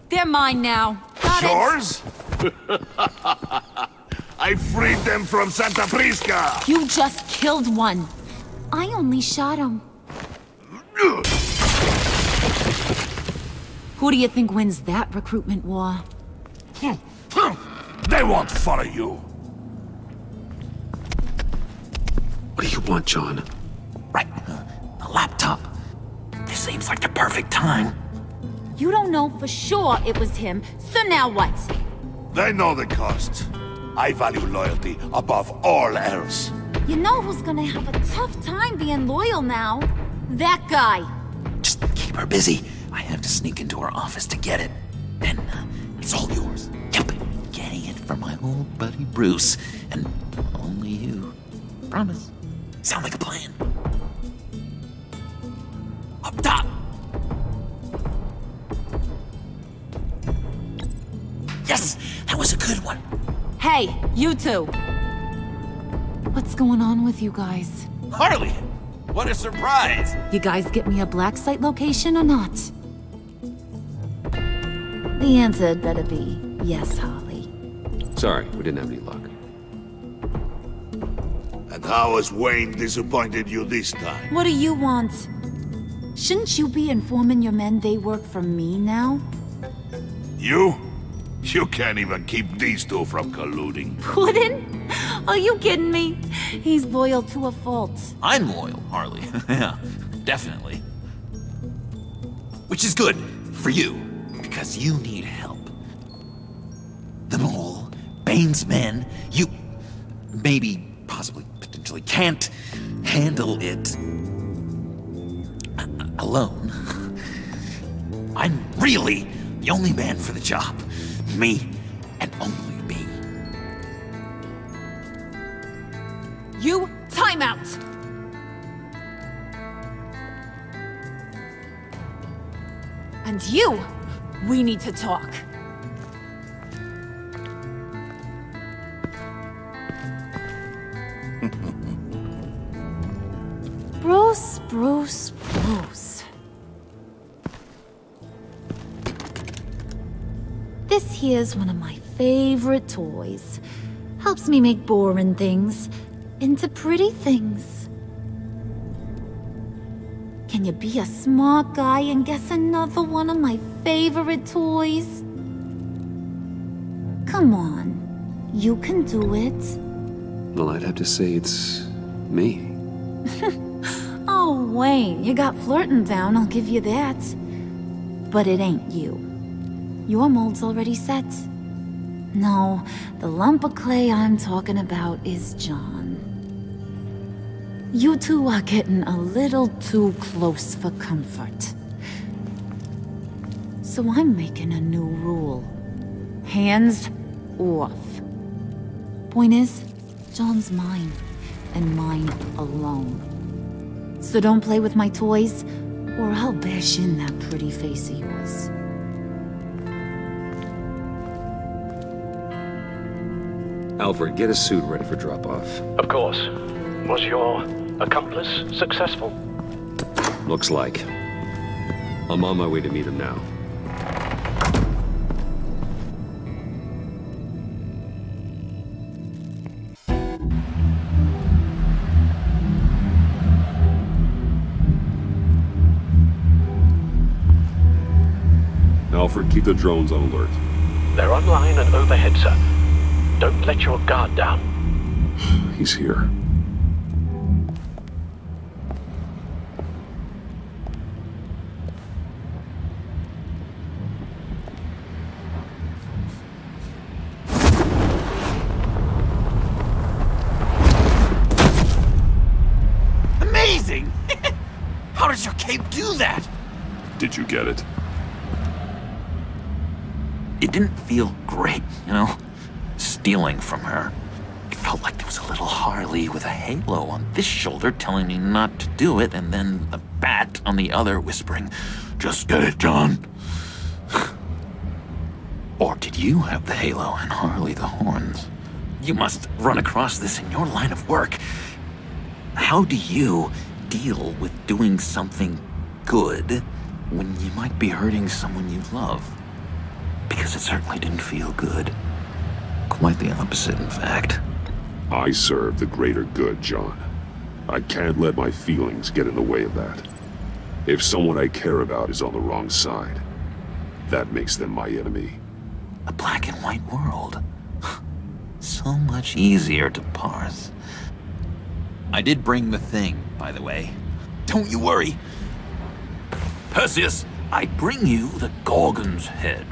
They're mine now. Got Yours? I freed them from Santa Prisca! You just killed one. I only shot him. Who do you think wins that recruitment war? They won't follow you. What do you want, John? Right. The laptop. This seems like the perfect time. You don't know for sure it was him, so now what? They know the cost. I value loyalty above all else. You know who's gonna have a tough time being loyal now? That guy. Just keep her busy. I have to sneak into her office to get it. Then it's all yours. Yep. Getting it from my old buddy Bruce. And only you. Promise. Sound like a plan. Up top. Yes! That was a good one. Hey, you two. What's going on with you guys? Harley! What a surprise! You guys get me a black site location or not? The answer had better be yes, Harley. Sorry, we didn't have any luck. And how has Wayne disappointed you this time? What do you want? Shouldn't you be informing your men they work for me now? You? You can't even keep these two from colluding. Puddin'? Are you kidding me? He's loyal to a fault. I'm loyal, Harley. Yeah, definitely. Which is good for you, because you need help. The mole, Bane's men, you maybe, possibly, potentially can't handle it alone. I'm really the only man for the job. Me, and only me. You, time out! And you, we need to talk. Bruce. This here's one of my favorite toys. Helps me make boring things into pretty things. Can you be a smart guy and guess another one of my favorite toys? Come on, you can do it. Well, I'd have to say it's me. Oh, Wayne, you got flirting down, I'll give you that. But it ain't you. Your mold's already set. No, the lump of clay I'm talking about is John. You two are getting a little too close for comfort. So I'm making a new rule. Hands off. Point is, John's mine, and mine alone. So don't play with my toys, or I'll bash in that pretty face of yours. Alfred, get a suit ready for drop-off. Of course. Was your accomplice successful? Looks like. I'm on my way to meet him now. Alfred, keep the drones on alert. They're online and overhead, sir. Don't let your guard down. He's here. Amazing! How does your cape do that? Did you get it? It didn't feel great, you know? Stealing from her. It felt like there was a little Harley with a halo on this shoulder telling me not to do it, and then the bat on the other whispering, "Just get it, John." Or did you have the halo and Harley the horns? You must run across this in your line of work. How do you deal with doing something good when you might be hurting someone you love? Because it certainly didn't feel good. Quite the opposite, in fact. I serve the greater good, John. I can't let my feelings get in the way of that. If someone I care about is on the wrong side, that makes them my enemy. A black and white world. So much easier to parse. I did bring the thing, by the way. Don't you worry. Perseus, I bring you the Gorgon's head.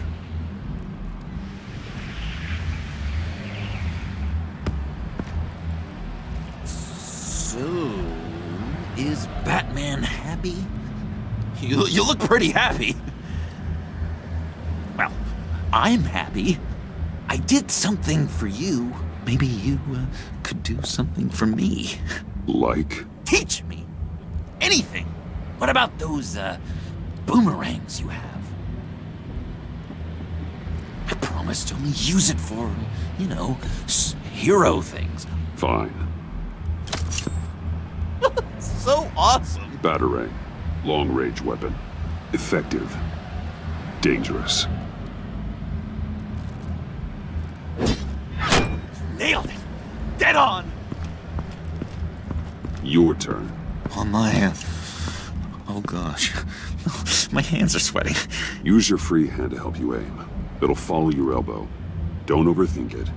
So, is Batman happy? You look pretty happy. Well, I'm happy. I did something for you. Maybe you could do something for me. Like? Teach me. Anything. What about those boomerangs you have? I promise to only use it for, you know, hero things. Fine. So awesome. Batarang. Long-range weapon. Effective. Dangerous. Nailed it. Dead on. Your turn. On my... Oh gosh. My hands are sweating. Use your free hand to help you aim. It'll follow your elbow. Don't overthink it.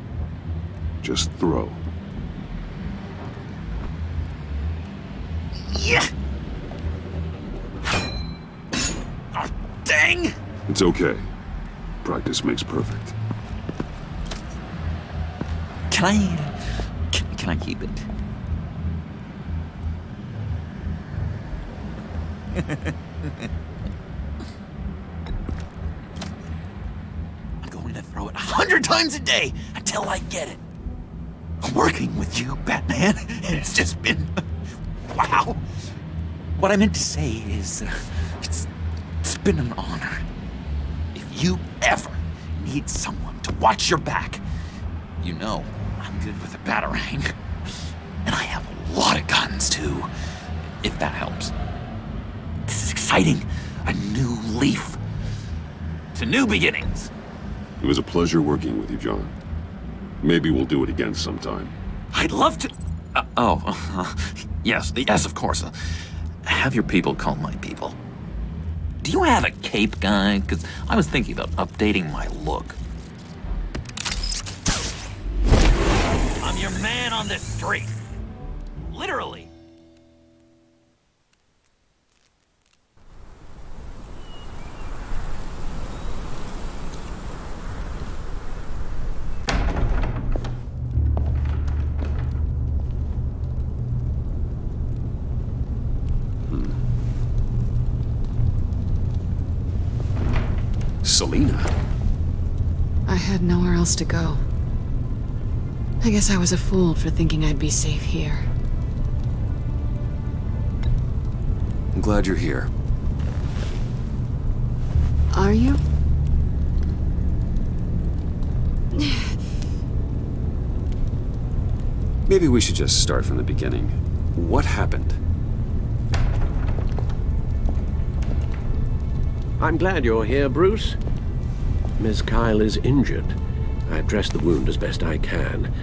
Just throw. Yeah. Oh, dang. It's okay. Practice makes perfect. Can I keep it? times a day until I get it. Working with you, Batman, it's just been... wow. What I meant to say is, it's been an honor. If you ever need someone to watch your back, you know I'm good with a batarang. And I have a lot of guns, too, if that helps. This is exciting. A new leaf. To new beginnings. It was a pleasure working with you, John. Maybe we'll do it again sometime. I'd love to... yes, of course. Have your people call my people. Do you have a cape, guy? Because I was thinking about updating my look. I'm your man on this street. Literally. Selina? I had nowhere else to go. I guess I was a fool for thinking I'd be safe here. I'm glad you're here. Are you? Maybe we should just start from the beginning. What happened? I'm glad you're here, Bruce. Miss Kyle is injured. I've dressed the wound as best I can.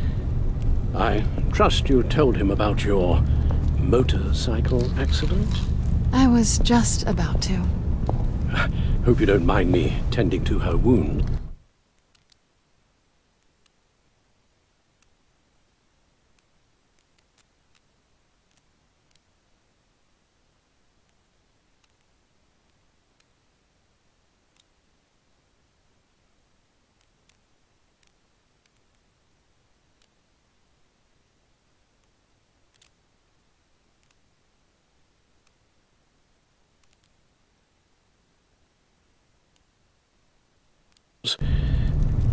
I trust you told him about your motorcycle accident? I was just about to. Hope you don't mind me tending to her wound.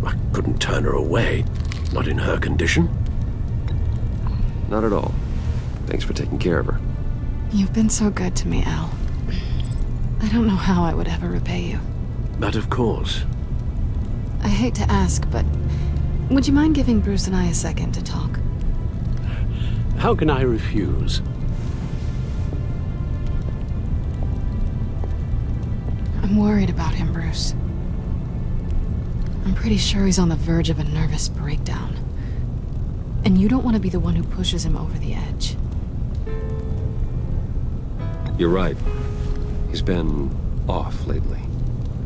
I couldn't turn her away, not in her condition. Not at all. Thanks for taking care of her. You've been so good to me, Al. I don't know how I would ever repay you. But of course. I hate to ask, but would you mind giving Bruce and I a second to talk? How can I refuse? I'm worried about him, Bruce. I'm pretty sure he's on the verge of a nervous breakdown. And you don't want to be the one who pushes him over the edge. You're right. He's been off lately.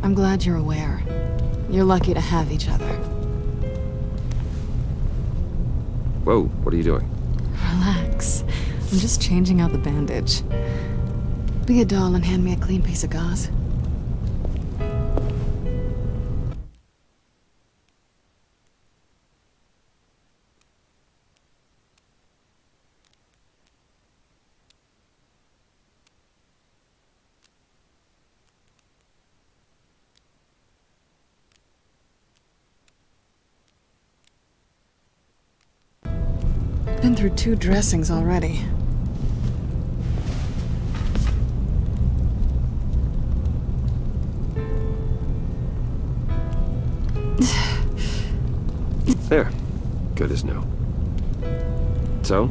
I'm glad you're aware. You're lucky to have each other. Whoa, what are you doing? Relax. I'm just changing out the bandage. Be a doll and hand me a clean piece of gauze. Been through 2 dressings already. There. Good as new. So?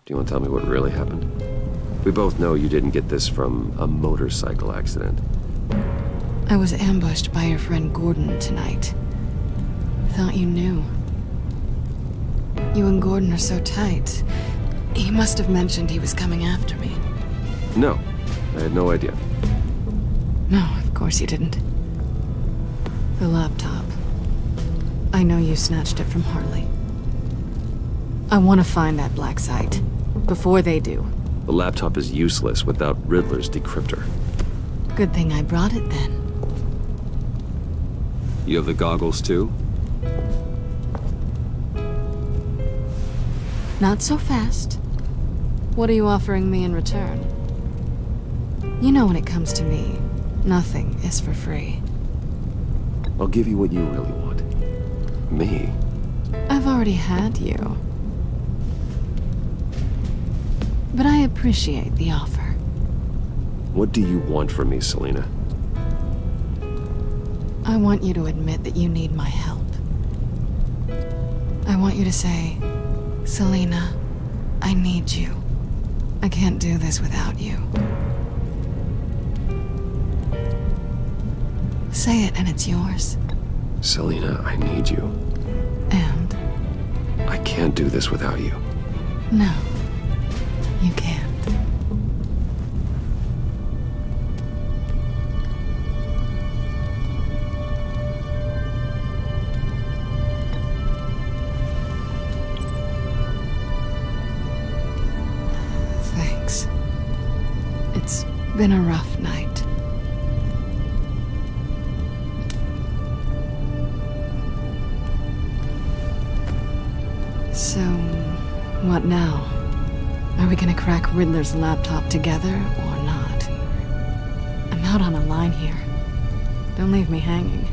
Do you want to tell me what really happened? We both know you didn't get this from a motorcycle accident. I was ambushed by your friend Gordon tonight. Thought you knew. You and Gordon are so tight. He must have mentioned he was coming after me. No, I had no idea. No, of course you didn't. The laptop. I know you snatched it from Harley. I want to find that black site. Before they do. The laptop is useless without Riddler's decryptor. Good thing I brought it then. You have the goggles too? Not so fast. What are you offering me in return? You know when it comes to me, nothing is for free. I'll give you what you really want. Me? I've already had you. But I appreciate the offer. What do you want from me, Selina? I want you to admit that you need my help. I want you to say, Selina, I need you. I can't do this without you. Say it and it's yours. Selina, I need you. And? I can't do this without you. No, you can't. Thanks. It's been a rough night. So, what now? Are we gonna crack Riddler's laptop together, or not? I'm out on a line here. Don't leave me hanging.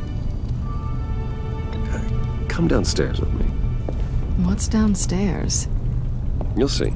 Come downstairs with me. What's downstairs? You'll see.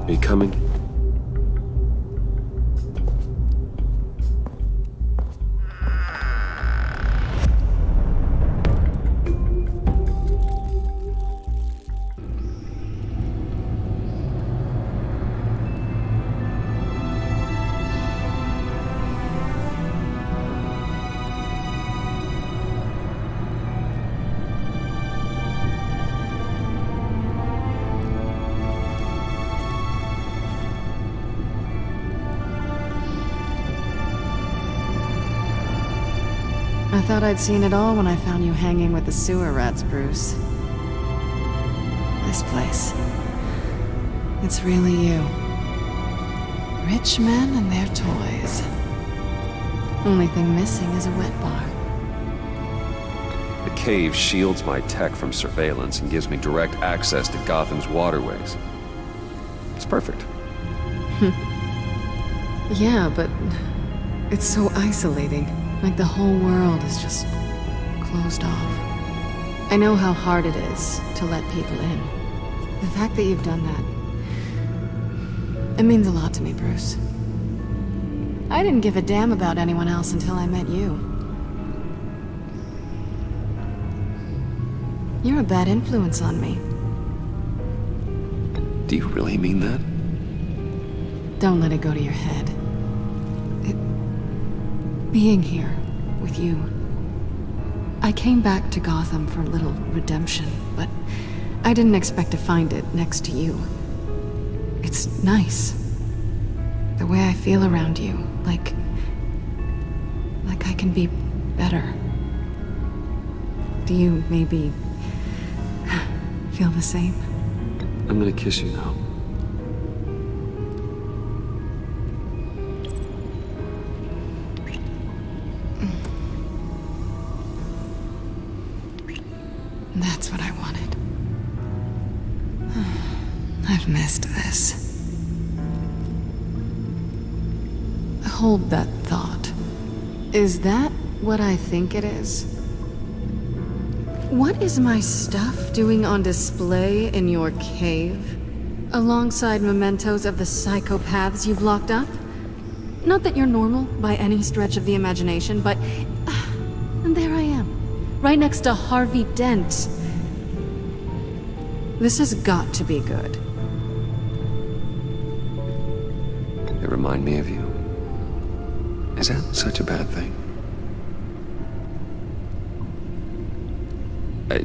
Are you coming? I thought I'd seen it all when I found you hanging with the sewer rats, Bruce. This place. It's really you. Rich men and their toys. Only thing missing is a wet bar. The cave shields my tech from surveillance and gives me direct access to Gotham's waterways. It's perfect. Yeah, but it's so isolating. Like the whole world is just closed off. I know how hard it is to let people in. The fact that you've done that, it means a lot to me, Bruce. I didn't give a damn about anyone else until I met you. You're a bad influence on me. Do you really mean that? Don't let it go to your head. Being here with you. I came back to Gotham for a little redemption, but I didn't expect to find it next to you. It's nice. The way I feel around you, like I can be better. Do you maybe feel the same? I'm gonna kiss you now. That's what I wanted. I've missed this. Hold that thought. Is that what I think it is? What is my stuff doing on display in your cave? Alongside mementos of the psychopaths you've locked up? Not that you're normal by any stretch of the imagination, but... and there I am. Right next to Harvey Dent. This has got to be good. They remind me of you. Is that such a bad thing?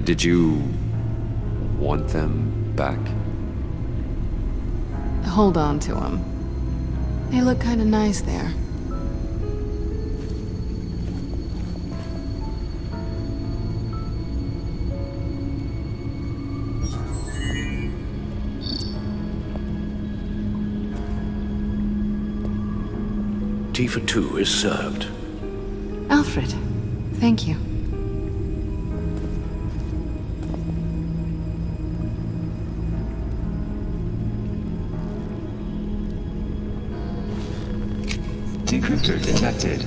Did you want them back? Hold on to them. They look kind of nice there. Tea for two is served. Alfred, thank you. Decryptor detected.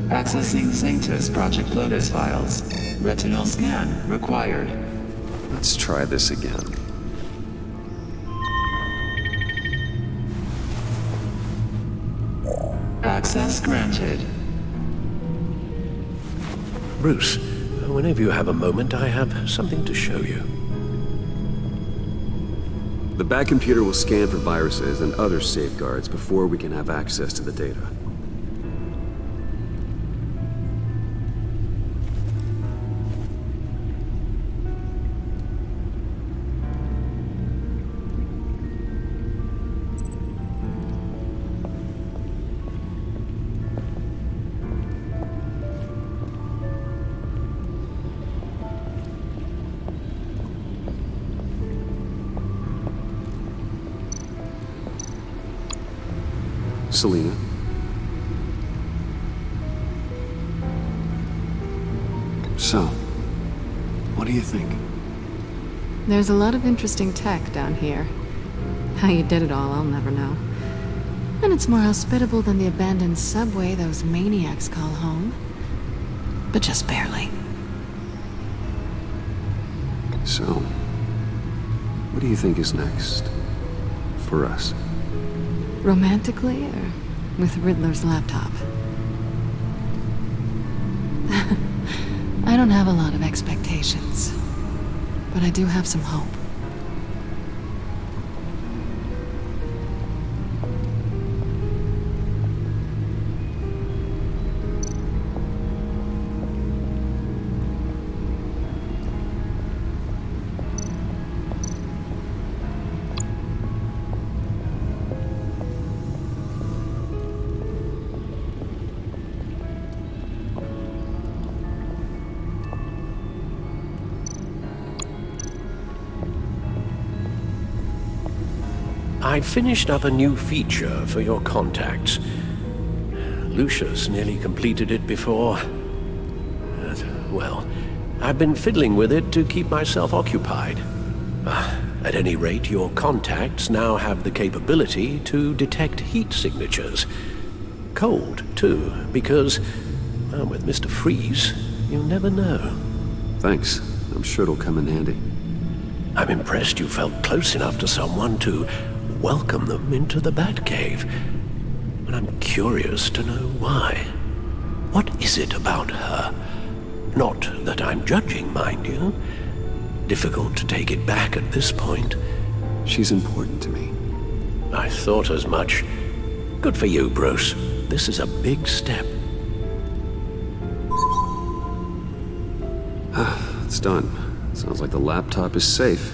Accessing Sanctus Project Lotus files. Retinal scan required. Let's try this again. Access granted. Bruce, whenever you have a moment, I have something to show you. The back computer will scan for viruses and other safeguards before we can have access to the data. Selina. So, what do you think? There's a lot of interesting tech down here. How you did it all, I'll never know. And it's more hospitable than the abandoned subway those maniacs call home. But just barely. So, what do you think is next? For us? Romantically, or with Riddler's laptop? I don't have a lot of expectations, but I do have some hope. I finished up a new feature for your contacts. Lucius nearly completed it before. Well, I've been fiddling with it to keep myself occupied. At any rate, your contacts now have the capability to detect heat signatures. Cold, too, because, well, with Mr. Freeze, you never know. Thanks. I'm sure it'll come in handy. I'm impressed you felt close enough to someone to welcome them into the Batcave. But I'm curious to know why. What is it about her? Not that I'm judging, mind you. Difficult to take it back at this point. She's important to me. I thought as much. Good for you, Bruce. This is a big step. It's done. Sounds like the laptop is safe.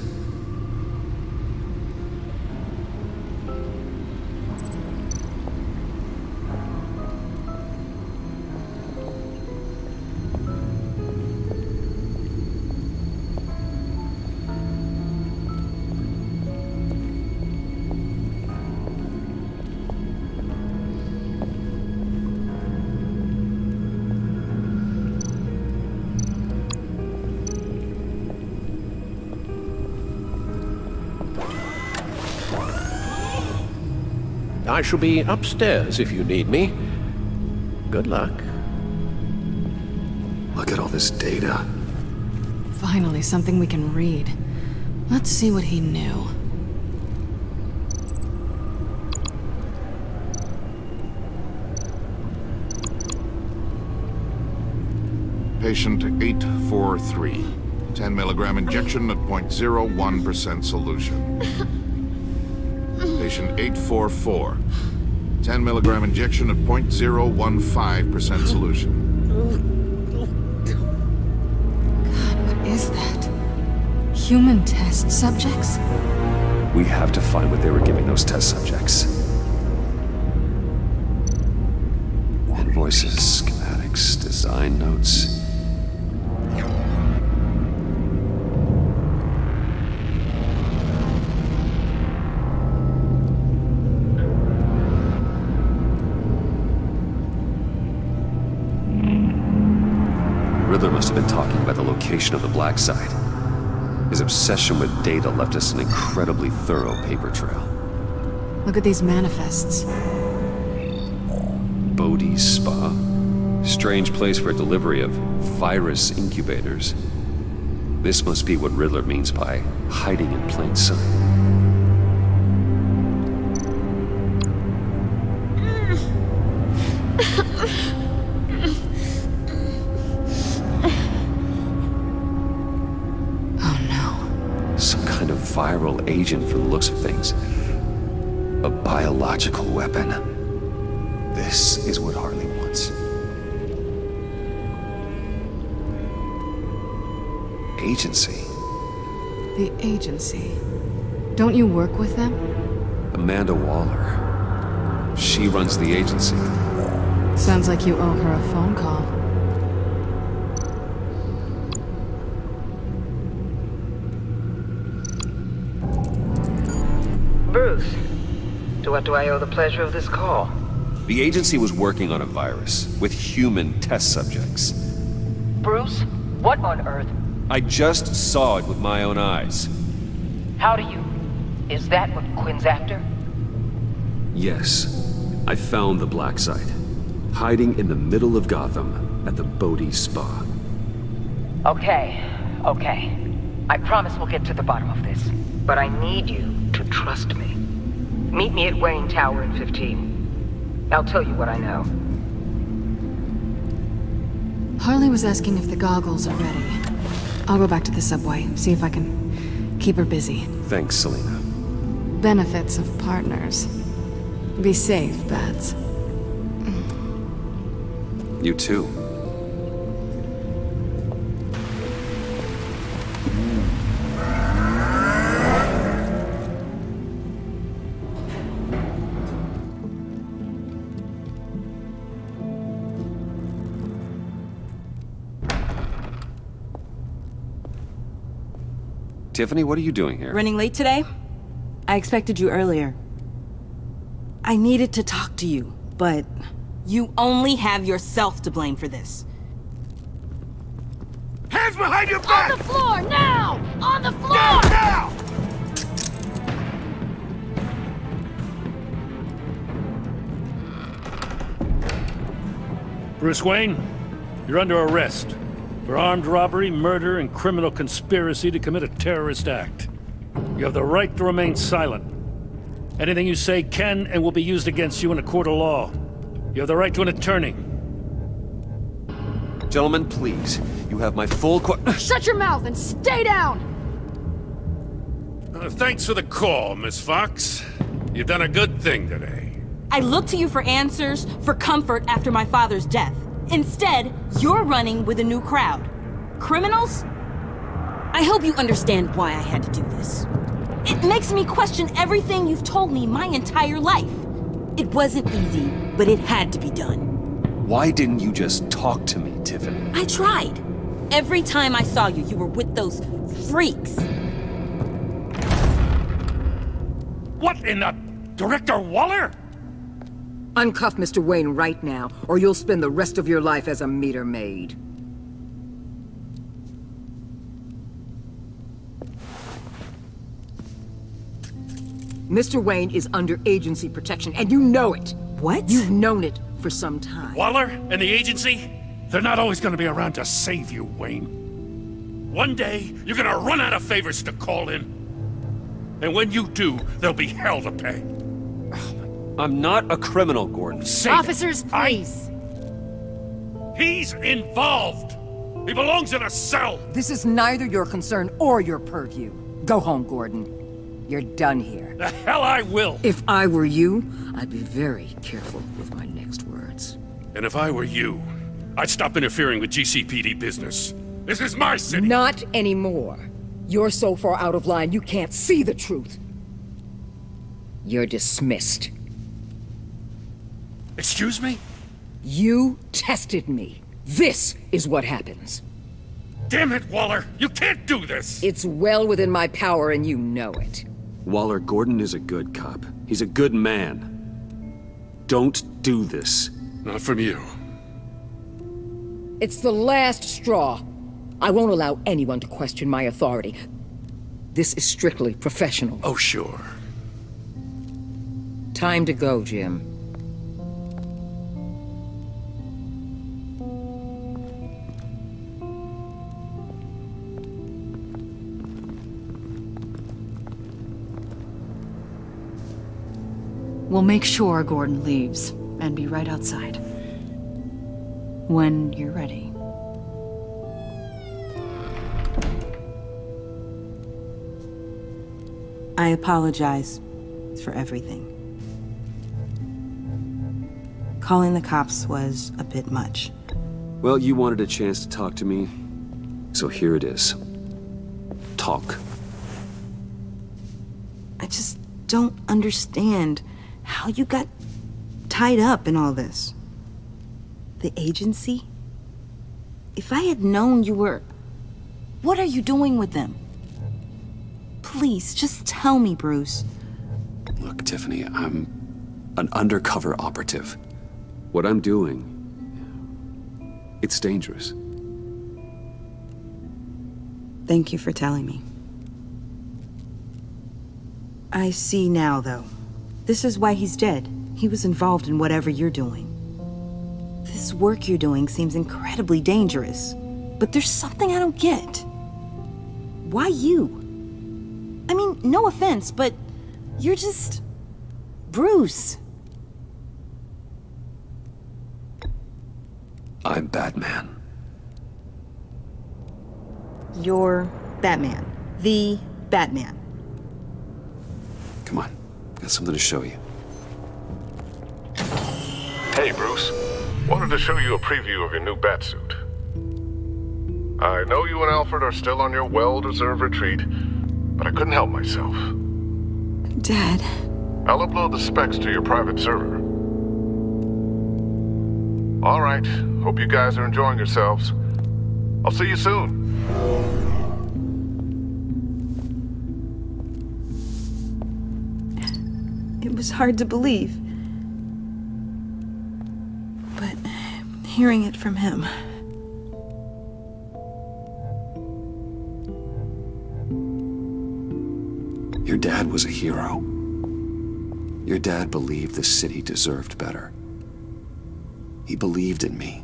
I shall be upstairs if you need me. Good luck. Look at all this data. Finally, something we can read. Let's see what he knew. Patient 843. 10 milligram injection at 0.01% solution. Patient 844. 10 milligram injection at 0.015% solution. God, what is that? Human test subjects? We have to find what they were giving those test subjects. Invoices, schematics, design notes. Riddler must have been talking about the location of the black site. His obsession with data left us an incredibly thorough paper trail. Look at these manifests. Bodhi's Spa. Strange place for delivery of virus incubators. This must be what Riddler means by hiding in plain sight. Viral agent from the looks of things. A biological weapon. This is what Harley wants. Agency. The agency. Don't you work with them? Amanda Waller. She runs the agency. Sounds like you owe her a phone call. Bruce, to what do I owe the pleasure of this call? The agency was working on a virus with human test subjects. Bruce, what on earth? I just saw it with my own eyes. How do you? Is that what Quinn's after? Yes. I found the black site. Hiding in the middle of Gotham at the Bodhi Spa. Okay. I promise we'll get to the bottom of this. But I need you to trust me. Meet me at Wayne Tower in 15. I'll tell you what I know. Harley was asking if the goggles are ready. I'll go back to the subway, see if I can keep her busy. Thanks, Selena. Benefits of partners. Be safe, Bats. You too. Tiffany, what are you doing here? Running late today? I expected you earlier. I needed to talk to you, but you only have yourself to blame for this. Hands behind your back! On the floor, now! On the floor! Now! Bruce Wayne, you're under arrest for armed robbery, murder, and criminal conspiracy to commit a terrorist act. You have the right to remain silent. Anything you say can and will be used against you in a court of law. You have the right to an attorney. Gentlemen, please. You have my full Shut your mouth and stay down! Thanks for the call, Miss Fox. You've done a good thing today. I look to you for answers, for comfort after my father's death. Instead, you're running with a new crowd. Criminals? I hope you understand why I had to do this. It makes me question everything you've told me my entire life. It wasn't easy, but it had to be done. Why didn't you just talk to me, Tiffany? I tried. Every time I saw you, you were with those freaks. What in the... Director Waller? Uncuff Mr. Wayne right now, or you'll spend the rest of your life as a meter maid. Mr. Wayne is under agency protection, and you know it. What? You've known it for some time. Waller and the agency? They're not always gonna be around to save you, Wayne. One day, you're gonna run out of favors to call in. And when you do, there'll be hell to pay. I'm not a criminal, Gordon. Officers, please. He's involved. He belongs in a cell. This is neither your concern or your purview. Go home, Gordon. You're done here. The hell I will. If I were you, I'd be very careful with my next words. And if I were you, I'd stop interfering with GCPD business. This is my city. Not anymore. You're so far out of line, you can't see the truth. You're dismissed. Excuse me? You tested me. This is what happens. Damn it, Waller! You can't do this! It's well within my power and you know it. Waller, Gordon is a good cop. He's a good man. Don't do this. Not from you. It's the last straw. I won't allow anyone to question my authority. This is strictly professional. Oh, sure. Time to go, Jim. We'll make sure Gordon leaves, and be right outside. When you're ready. I apologize for everything. Calling the cops was a bit much. Well, you wanted a chance to talk to me, so here it is. Talk. I just don't understand how you got tied up in all this. The agency? If I had known you were... What are you doing with them? Please, just tell me, Bruce. Look, Tiffany, I'm an undercover operative. What I'm doing, it's dangerous. Thank you for telling me. I see now, though. This is why he's dead. He was involved in whatever you're doing. This work you're doing seems incredibly dangerous. But there's something I don't get. Why you? I mean, no offense, but you're just... Bruce! I'm Batman. You're Batman. The Batman. Come on, got something to show you. Hey, Bruce. Wanted to show you a preview of your new Batsuit. I know you and Alfred are still on your well-deserved retreat, but I couldn't help myself. Dad. I'll upload the specs to your private server. All right. Hope you guys are enjoying yourselves. I'll see you soon. It was hard to believe. But hearing it from him... Your dad was a hero. Your dad believed the city deserved better. He believed in me.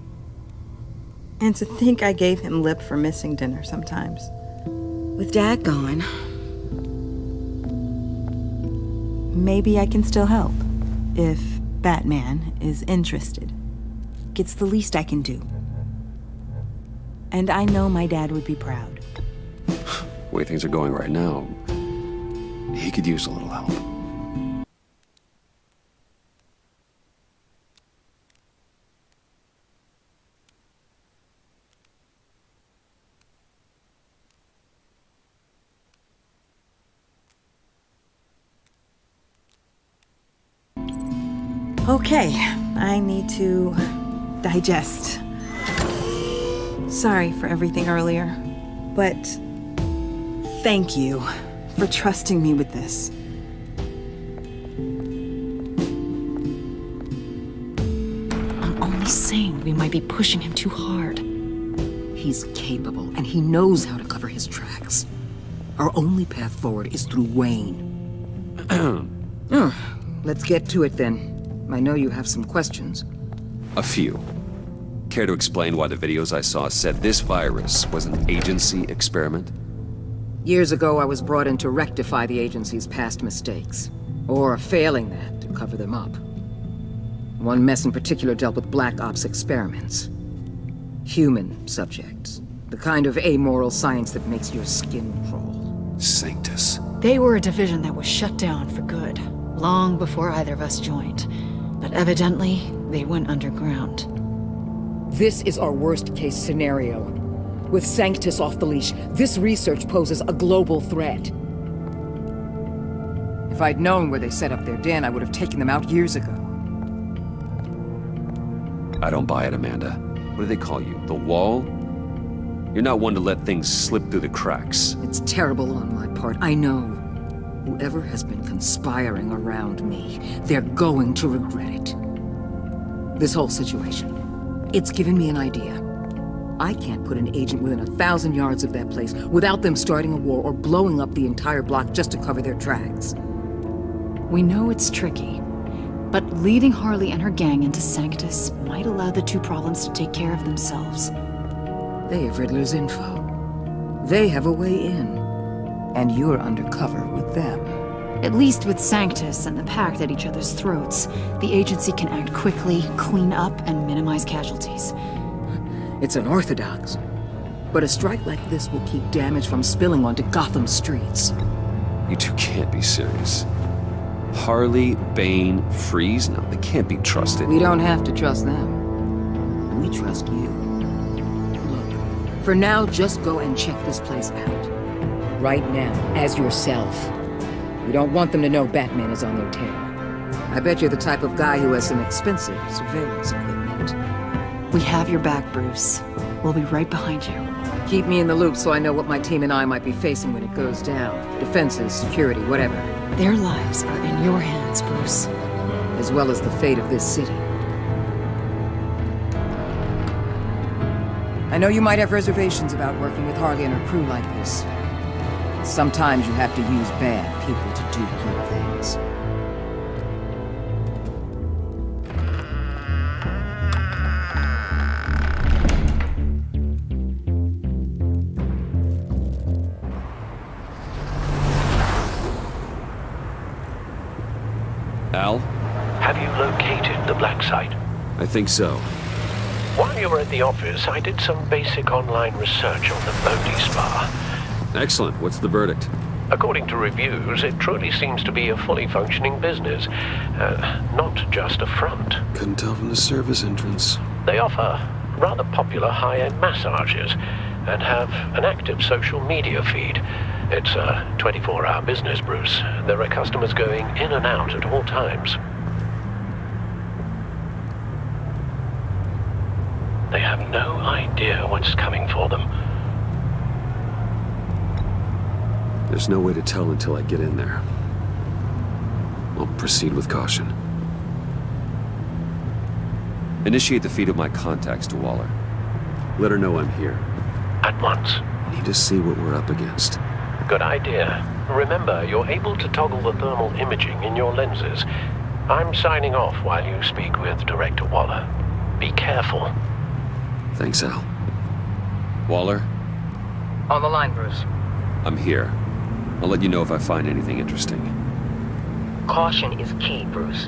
And to think I gave him lip for missing dinner sometimes. With Dad gone... maybe I can still help. If Batman is interested. It's the least I can do. And I know my dad would be proud. The way things are going right now, he could use a little help. Okay, I need to digest. Sorry for everything earlier, but thank you for trusting me with this. I'm only saying we might be pushing him too hard. He's capable, and he knows how to cover his tracks. Our only path forward is through Wayne. Let's get to it then. I know you have some questions. A few. Care to explain why the videos I saw said this virus was an agency experiment? Years ago, I was brought in to rectify the agency's past mistakes. Or failing that, to cover them up. One mess in particular dealt with Black Ops experiments. Human subjects. The kind of amoral science that makes your skin crawl. Sanctus. They were a division that was shut down for good, long before either of us joined. But evidently, they went underground. This is our worst-case scenario. With Sanctus off the leash, this research poses a global threat. If I'd known where they set up their den, I would have taken them out years ago. I don't buy it, Amanda. What do they call you? The Wall? You're not one to let things slip through the cracks. It's terrible on my part, I know. Whoever has been conspiring around me, they're going to regret it. This whole situation, it's given me an idea. I can't put an agent within 1,000 yards of that place without them starting a war or blowing up the entire block just to cover their tracks. We know it's tricky, but leading Harley and her gang into Sanctus might allow the two problems to take care of themselves. They have Riddler's info. They have a way in. And you're undercover with them. At least with Sanctus and the Pact at each other's throats, the agency can act quickly, clean up, and minimize casualties. It's unorthodox. But a strike like this will keep damage from spilling onto Gotham streets. You two can't be serious. Harley, Bane, Freeze? No, they can't be trusted. We don't have to trust them. We trust you. Look, for now, just go and check this place out. Right now, as yourself. We don't want them to know Batman is on their tail. I bet you're the type of guy who has some expensive surveillance equipment. We have your back, Bruce. We'll be right behind you. Keep me in the loop so I know what my team and I might be facing when it goes down. Defenses, security, whatever. Their lives are in your hands, Bruce. As well as the fate of this city. I know you might have reservations about working with Harley and her crew like this. Sometimes you have to use bad people to do good things. Al? Have you located the black site? I think so. While you were at the office, I did some basic online research on the Bodhi Spa. Excellent. What's the verdict? According to reviews, it truly seems to be a fully functioning business, not just a front. Couldn't tell from the service entrance. They offer rather popular high-end massages and have an active social media feed. It's a 24-hour business, Bruce. There are customers going in and out at all times. They have no idea what's coming for them. There's no way to tell until I get in there. I'll proceed with caution. Initiate the feed of my contacts to Waller. Let her know I'm here. At once. I need to see what we're up against. Good idea. Remember, you're able to toggle the thermal imaging in your lenses. I'm signing off while you speak with Director Waller. Be careful. Thanks, Al. Waller? On the line, Bruce. I'm here. I'll let you know if I find anything interesting. Caution is key, Bruce.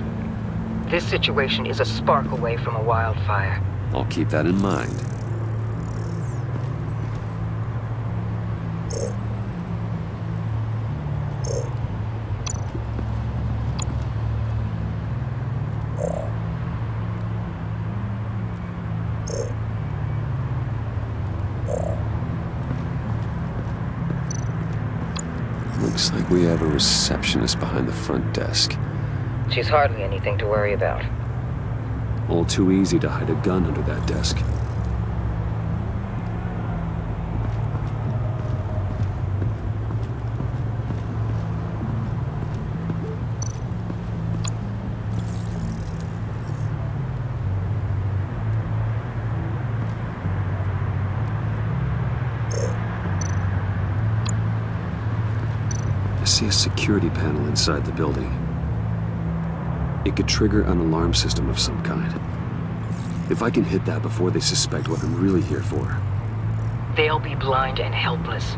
This situation is a spark away from a wildfire. I'll keep that in mind. Looks like we have a receptionist behind the front desk. She's hardly anything to worry about. All too easy to hide a gun under that desk. I see a security panel inside the building. It could trigger an alarm system of some kind. If I can hit that before they suspect what I'm really here for. They'll be blind and helpless.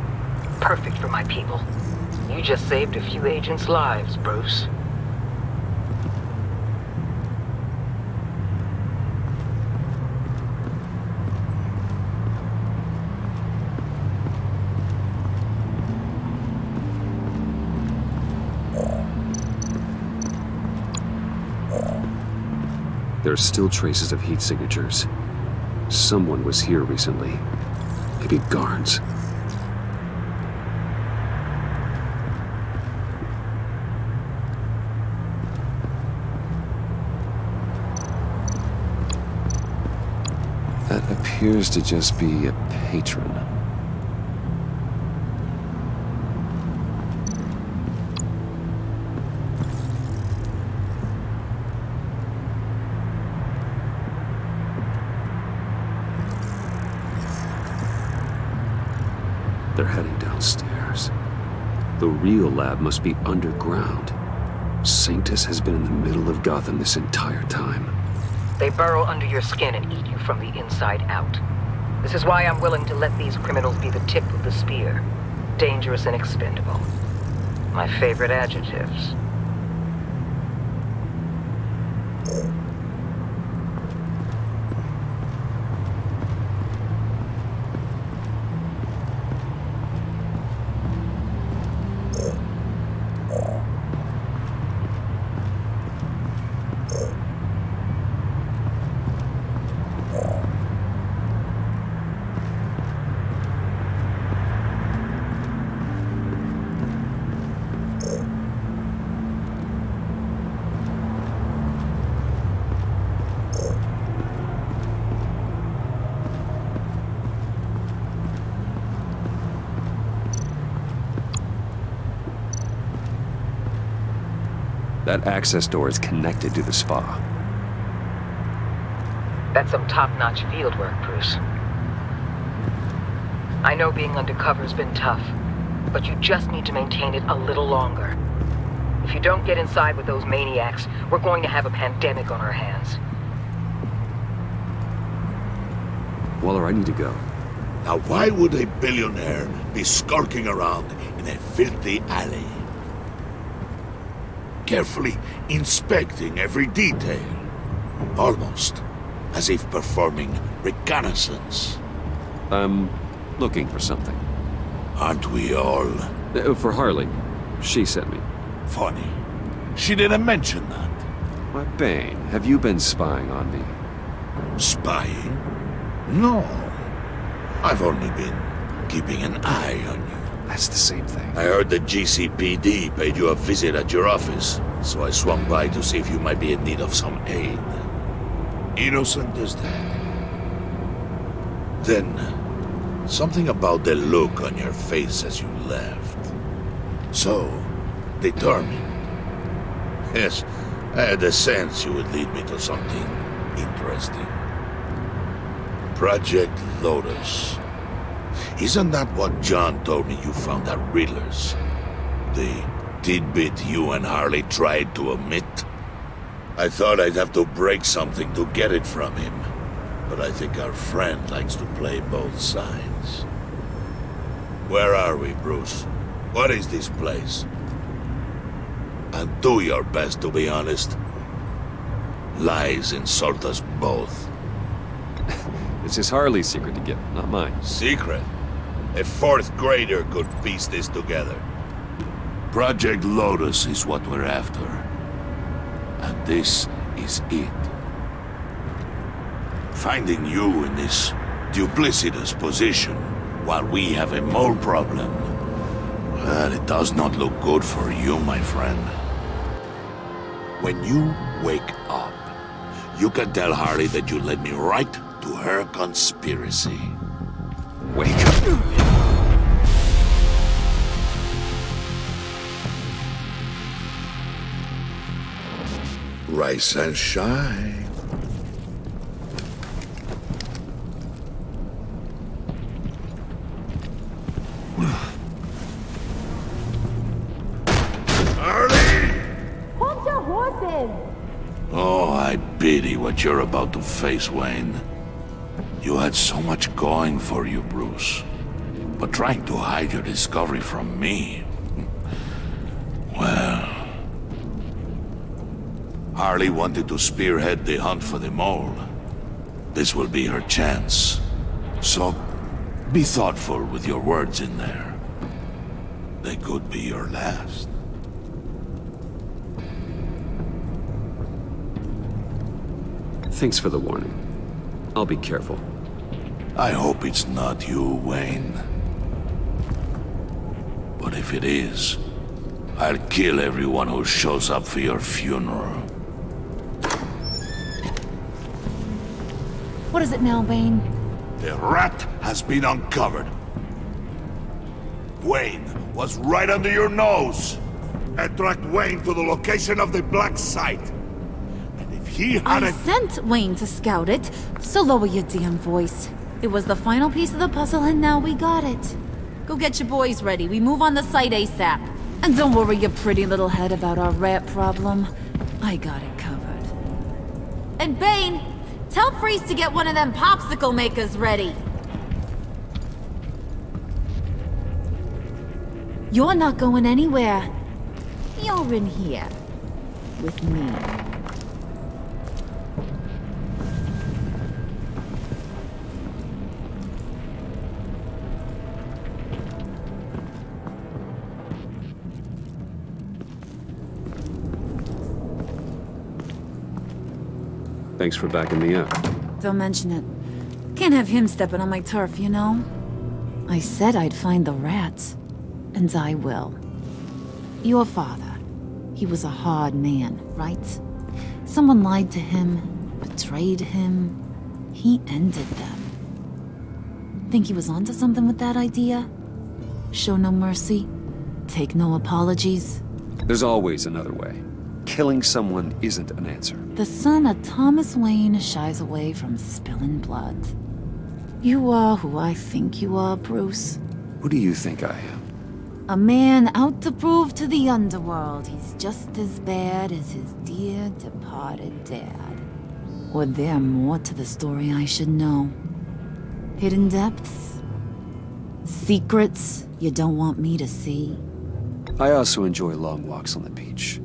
Perfect for my people. You just saved a few agents' lives, Bruce. There are still traces of heat signatures. Someone was here recently. Maybe guards. That appears to just be a patron. They're heading downstairs. The real lab must be underground. Sanctus has been in the middle of Gotham this entire time. They burrow under your skin and eat you from the inside out. This is why I'm willing to let these criminals be the tip of the spear. Dangerous and expendable. My favorite adjectives. That access door is connected to the spa. That's some top-notch field work, Bruce. I know being undercover's been tough, but you just need to maintain it a little longer. If you don't get inside with those maniacs, we're going to have a pandemic on our hands. Waller, I need to go. Now why would a billionaire be skulking around in a filthy alley? carefully inspecting every detail. Almost as if performing reconnaissance. I'm looking for something. Aren't we all? For Harley. She sent me. Funny. She didn't mention that. Why, Bane, have you been spying on me? Spying? No. I've only been keeping an eye on you. That's the same thing. I heard the GCPD paid you a visit at your office, so I swung by to see if you might be in need of some aid. Innocent as that. Then, something about the look on your face as you left. So, determined. Yes, I had a sense you would lead me to something interesting. Project Lotus. Isn't that what John told me you found at Riddler's? The tidbit you and Harley tried to omit? I thought I'd have to break something to get it from him. But I think our friend likes to play both sides. Where are we, Bruce? What is this place? And do your best to be honest. Lies insult us both. This is Harley's secret to give, not mine. Secret? A fourth grader could piece this together. Project Lotus is what we're after. And this is it. Finding you in this duplicitous position while we have a mole problem. Well, it does not look good for you, my friend. When you wake up, you can tell Harley that you led me right to her conspiracy. Wake up. Rise and shine. Hold your horses! Oh, I pity what you're about to face, Wayne. You had so much going for you, Bruce. But trying to hide your discovery from me... Well... Harley wanted to spearhead the hunt for the mole. This will be her chance. So, be thoughtful with your words in there. They could be your last. Thanks for the warning. I'll be careful. I hope it's not you, Wayne. But if it is, I'll kill everyone who shows up for your funeral. What is it now, Bane? The rat has been uncovered. Wayne was right under your nose. I tracked Wayne to the location of the black site. And if he hadn't... I sent Wayne to scout it, so lower your damn voice. It was the final piece of the puzzle and now we got it. Go get your boys ready. We move on the site ASAP. And don't worry your pretty little head about our rat problem. I got it covered. And Bane, tell Freeze to get one of them popsicle makers ready. You're not going anywhere. You're in here. With me. Thanks for backing me up. Don't mention it. Can't have him stepping on my turf, you know? I said I'd find the rats. And I will. Your father. He was a hard man, right? Someone lied to him, betrayed him. He ended them. Think he was onto something with that idea? Show no mercy? Take no apologies? There's always another way. Killing someone isn't an answer. The son of Thomas Wayne shies away from spilling blood. You are who I think you are, Bruce. Who do you think I am? A man out to prove to the underworld he's just as bad as his dear departed dad. Or there more to the story I should know. Hidden depths? Secrets you don't want me to see? I also enjoy long walks on the beach.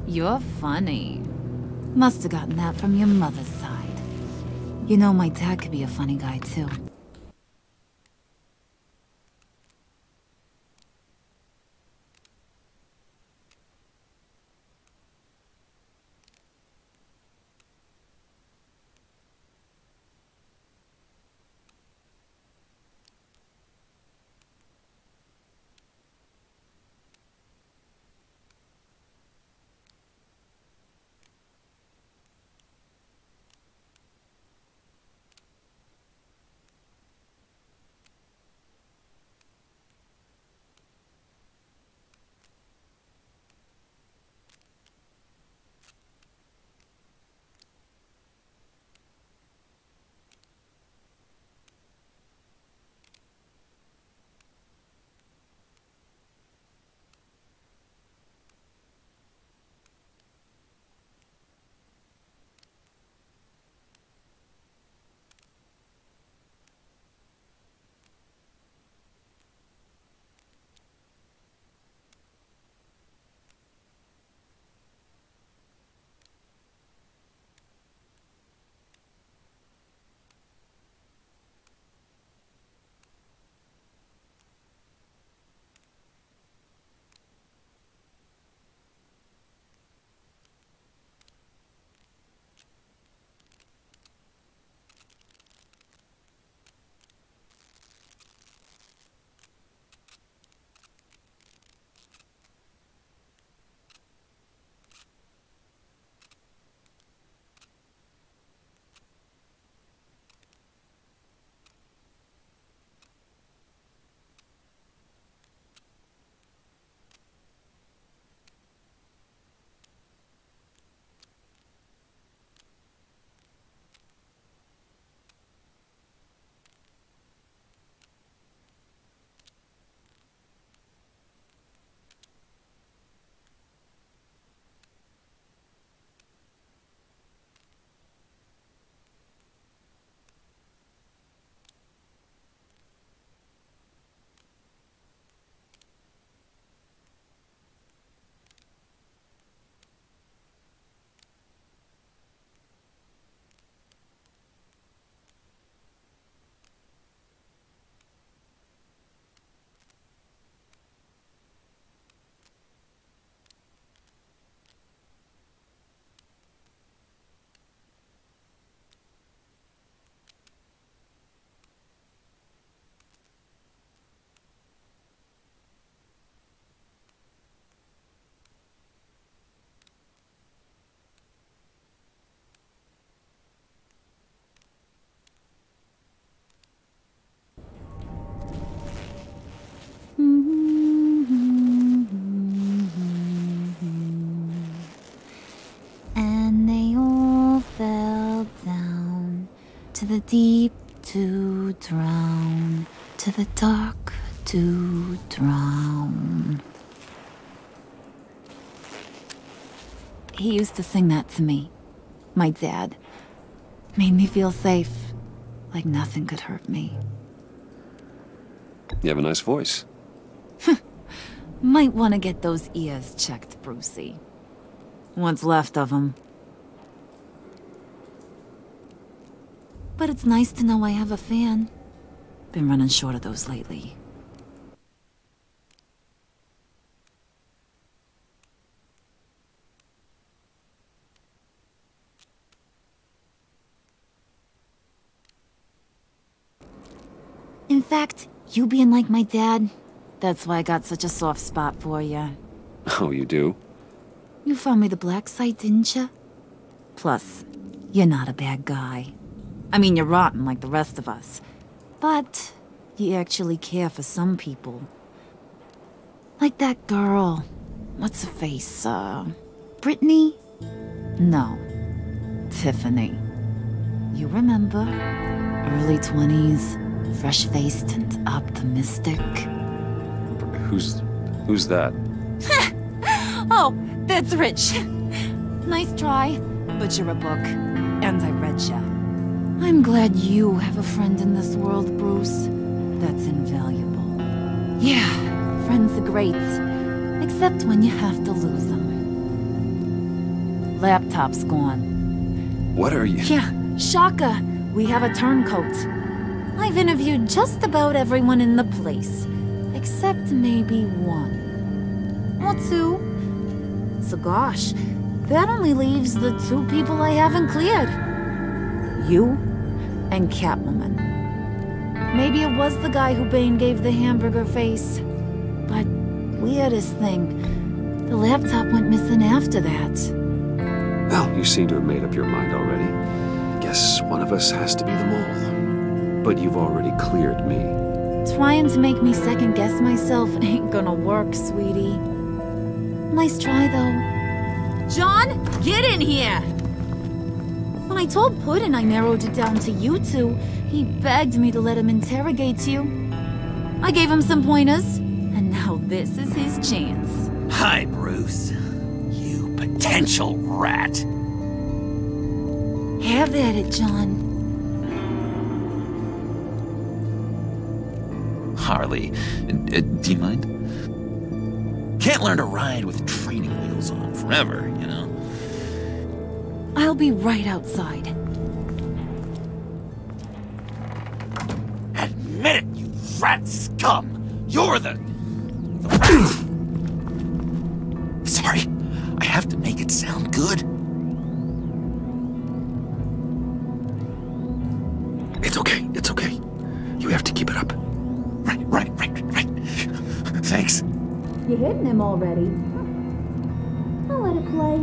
You're funny. Must have gotten that from your mother's side. You know, my dad could be a funny guy, too. To the deep to drown, to the dark to drown. He used to sing that to me. My dad. Made me feel safe. Like nothing could hurt me. You have a nice voice. Might want to get those ears checked, Brucey. What's left of them. But it's nice to know I have a fan. Been running short of those lately. In fact, you being like my dad, that's why I got such a soft spot for you. Oh, you do? You found me the black site, didn't you? Plus, you're not a bad guy. I mean, you're rotten like the rest of us. But you actually care for some people. Like that girl. What's her face? Brittany? No. Tiffany. You remember? Early 20s, fresh-faced and optimistic. Who's that? Oh, that's Rich. Nice try, but you're a book. And I read ya. I'm glad you have a friend in this world, Bruce. That's invaluable. Yeah, friends are great. Except when you have to lose them. Laptop's gone. What are you... Yeah, Shaka. We have a turncoat. I've interviewed just about everyone in the place. Except maybe one. Or two. So gosh, that only leaves the two people I haven't cleared. You and Catwoman. Maybe it was the guy who Bane gave the hamburger face. But weirdest thing, the laptop went missing after that. Well, you seem to have made up your mind already. Guess one of us has to be the mole. But you've already cleared me. Trying to make me second-guess myself ain't gonna work, sweetie. Nice try, though. John, get in here! When I told Puddin' I narrowed it down to you two, he begged me to let him interrogate you. I gave him some pointers, and now this is his chance. Hi, Bruce. You potential rat. Have at it, John. Harley, do you mind? Can't learn to ride with training wheels on forever, you know? I'll be right outside. Admit it, you rat scum! You're the rat! Sorry, I have to make it sound good. It's okay, it's okay. You have to keep it up. Right. Thanks. You're hitting him already. I'll let it play.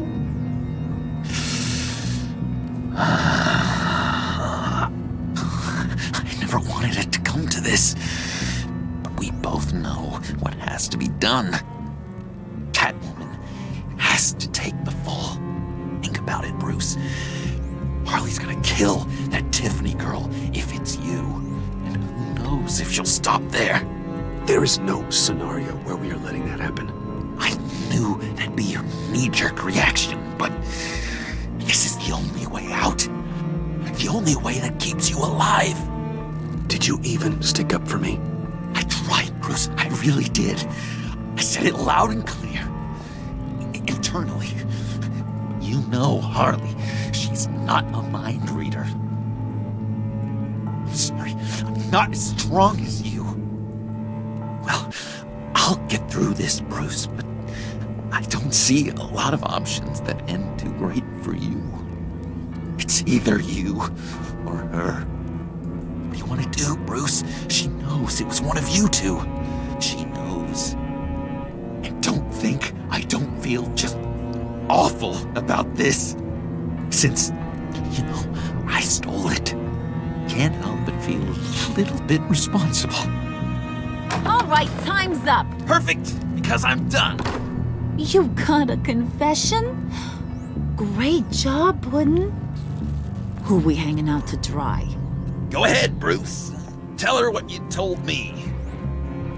I never wanted it to come to this. But we both know what has to be done. Catwoman has to take the fall. Think about it, Bruce. Harley's gonna kill that Tiffany girl if it's you. And who knows if she'll stop there. There is no scenario where we are letting that happen. I knew that'd be your knee-jerk reaction, but this is the only way out. The only way that keeps you alive. Did you even stick up for me? I tried, Bruce. I really did. I said it loud and clear. Internally. You know Harley. She's not a mind reader. I'm sorry. I'm not as strong as you. Well, I'll get through this, Bruce, but I don't see a lot of options that end too great for you. It's either you or her. What do you want to do, Bruce? She knows it was one of you two. She knows. And don't think I don't feel just awful about this. Since, you know, I stole it. Can't help but feel a little bit responsible. All right, time's up. Perfect, because I'm done. You got a confession? Great job, Puddin'. Who we hanging out to dry? Go ahead, Bruce. Tell her what you told me.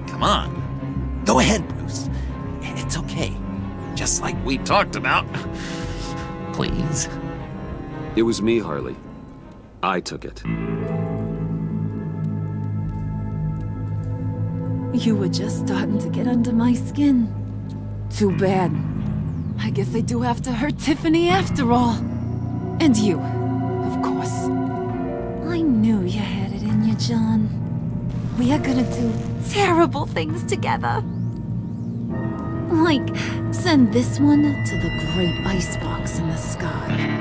Come on. Go ahead, Bruce. It's okay. Just like we talked about. Please. It was me, Harley. I took it. You were just starting to get under my skin. Too bad. I guess I do have to hurt Tiffany after all. And you, of course. I knew you had it in you, John. We are gonna do terrible things together. Like, send this one to the great icebox in the sky.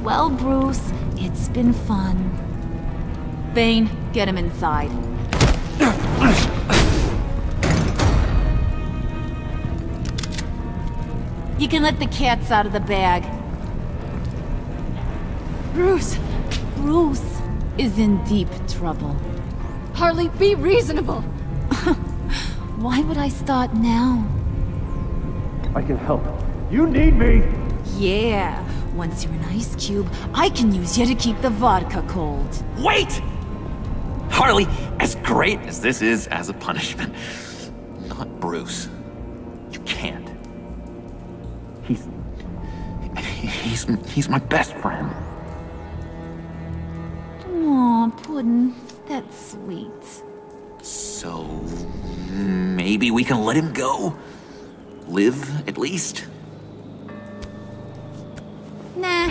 Well, Bruce, it's been fun. Bane, get him inside. You can let the cats out of the bag. Bruce! Bruce is in deep trouble. Harley, be reasonable! Why would I start now? I can help. You need me! Yeah, Once you're an ice cube, I can use you to keep the vodka cold. Wait! Harley, as great as this is as a punishment, not Bruce. You can't. He's my best friend. Aw, Puddin', that's sweet. So, maybe we can let him go? Live, at least? Nah.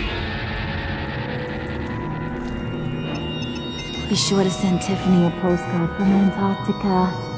Be sure to send Tiffany a postcard from Antarctica.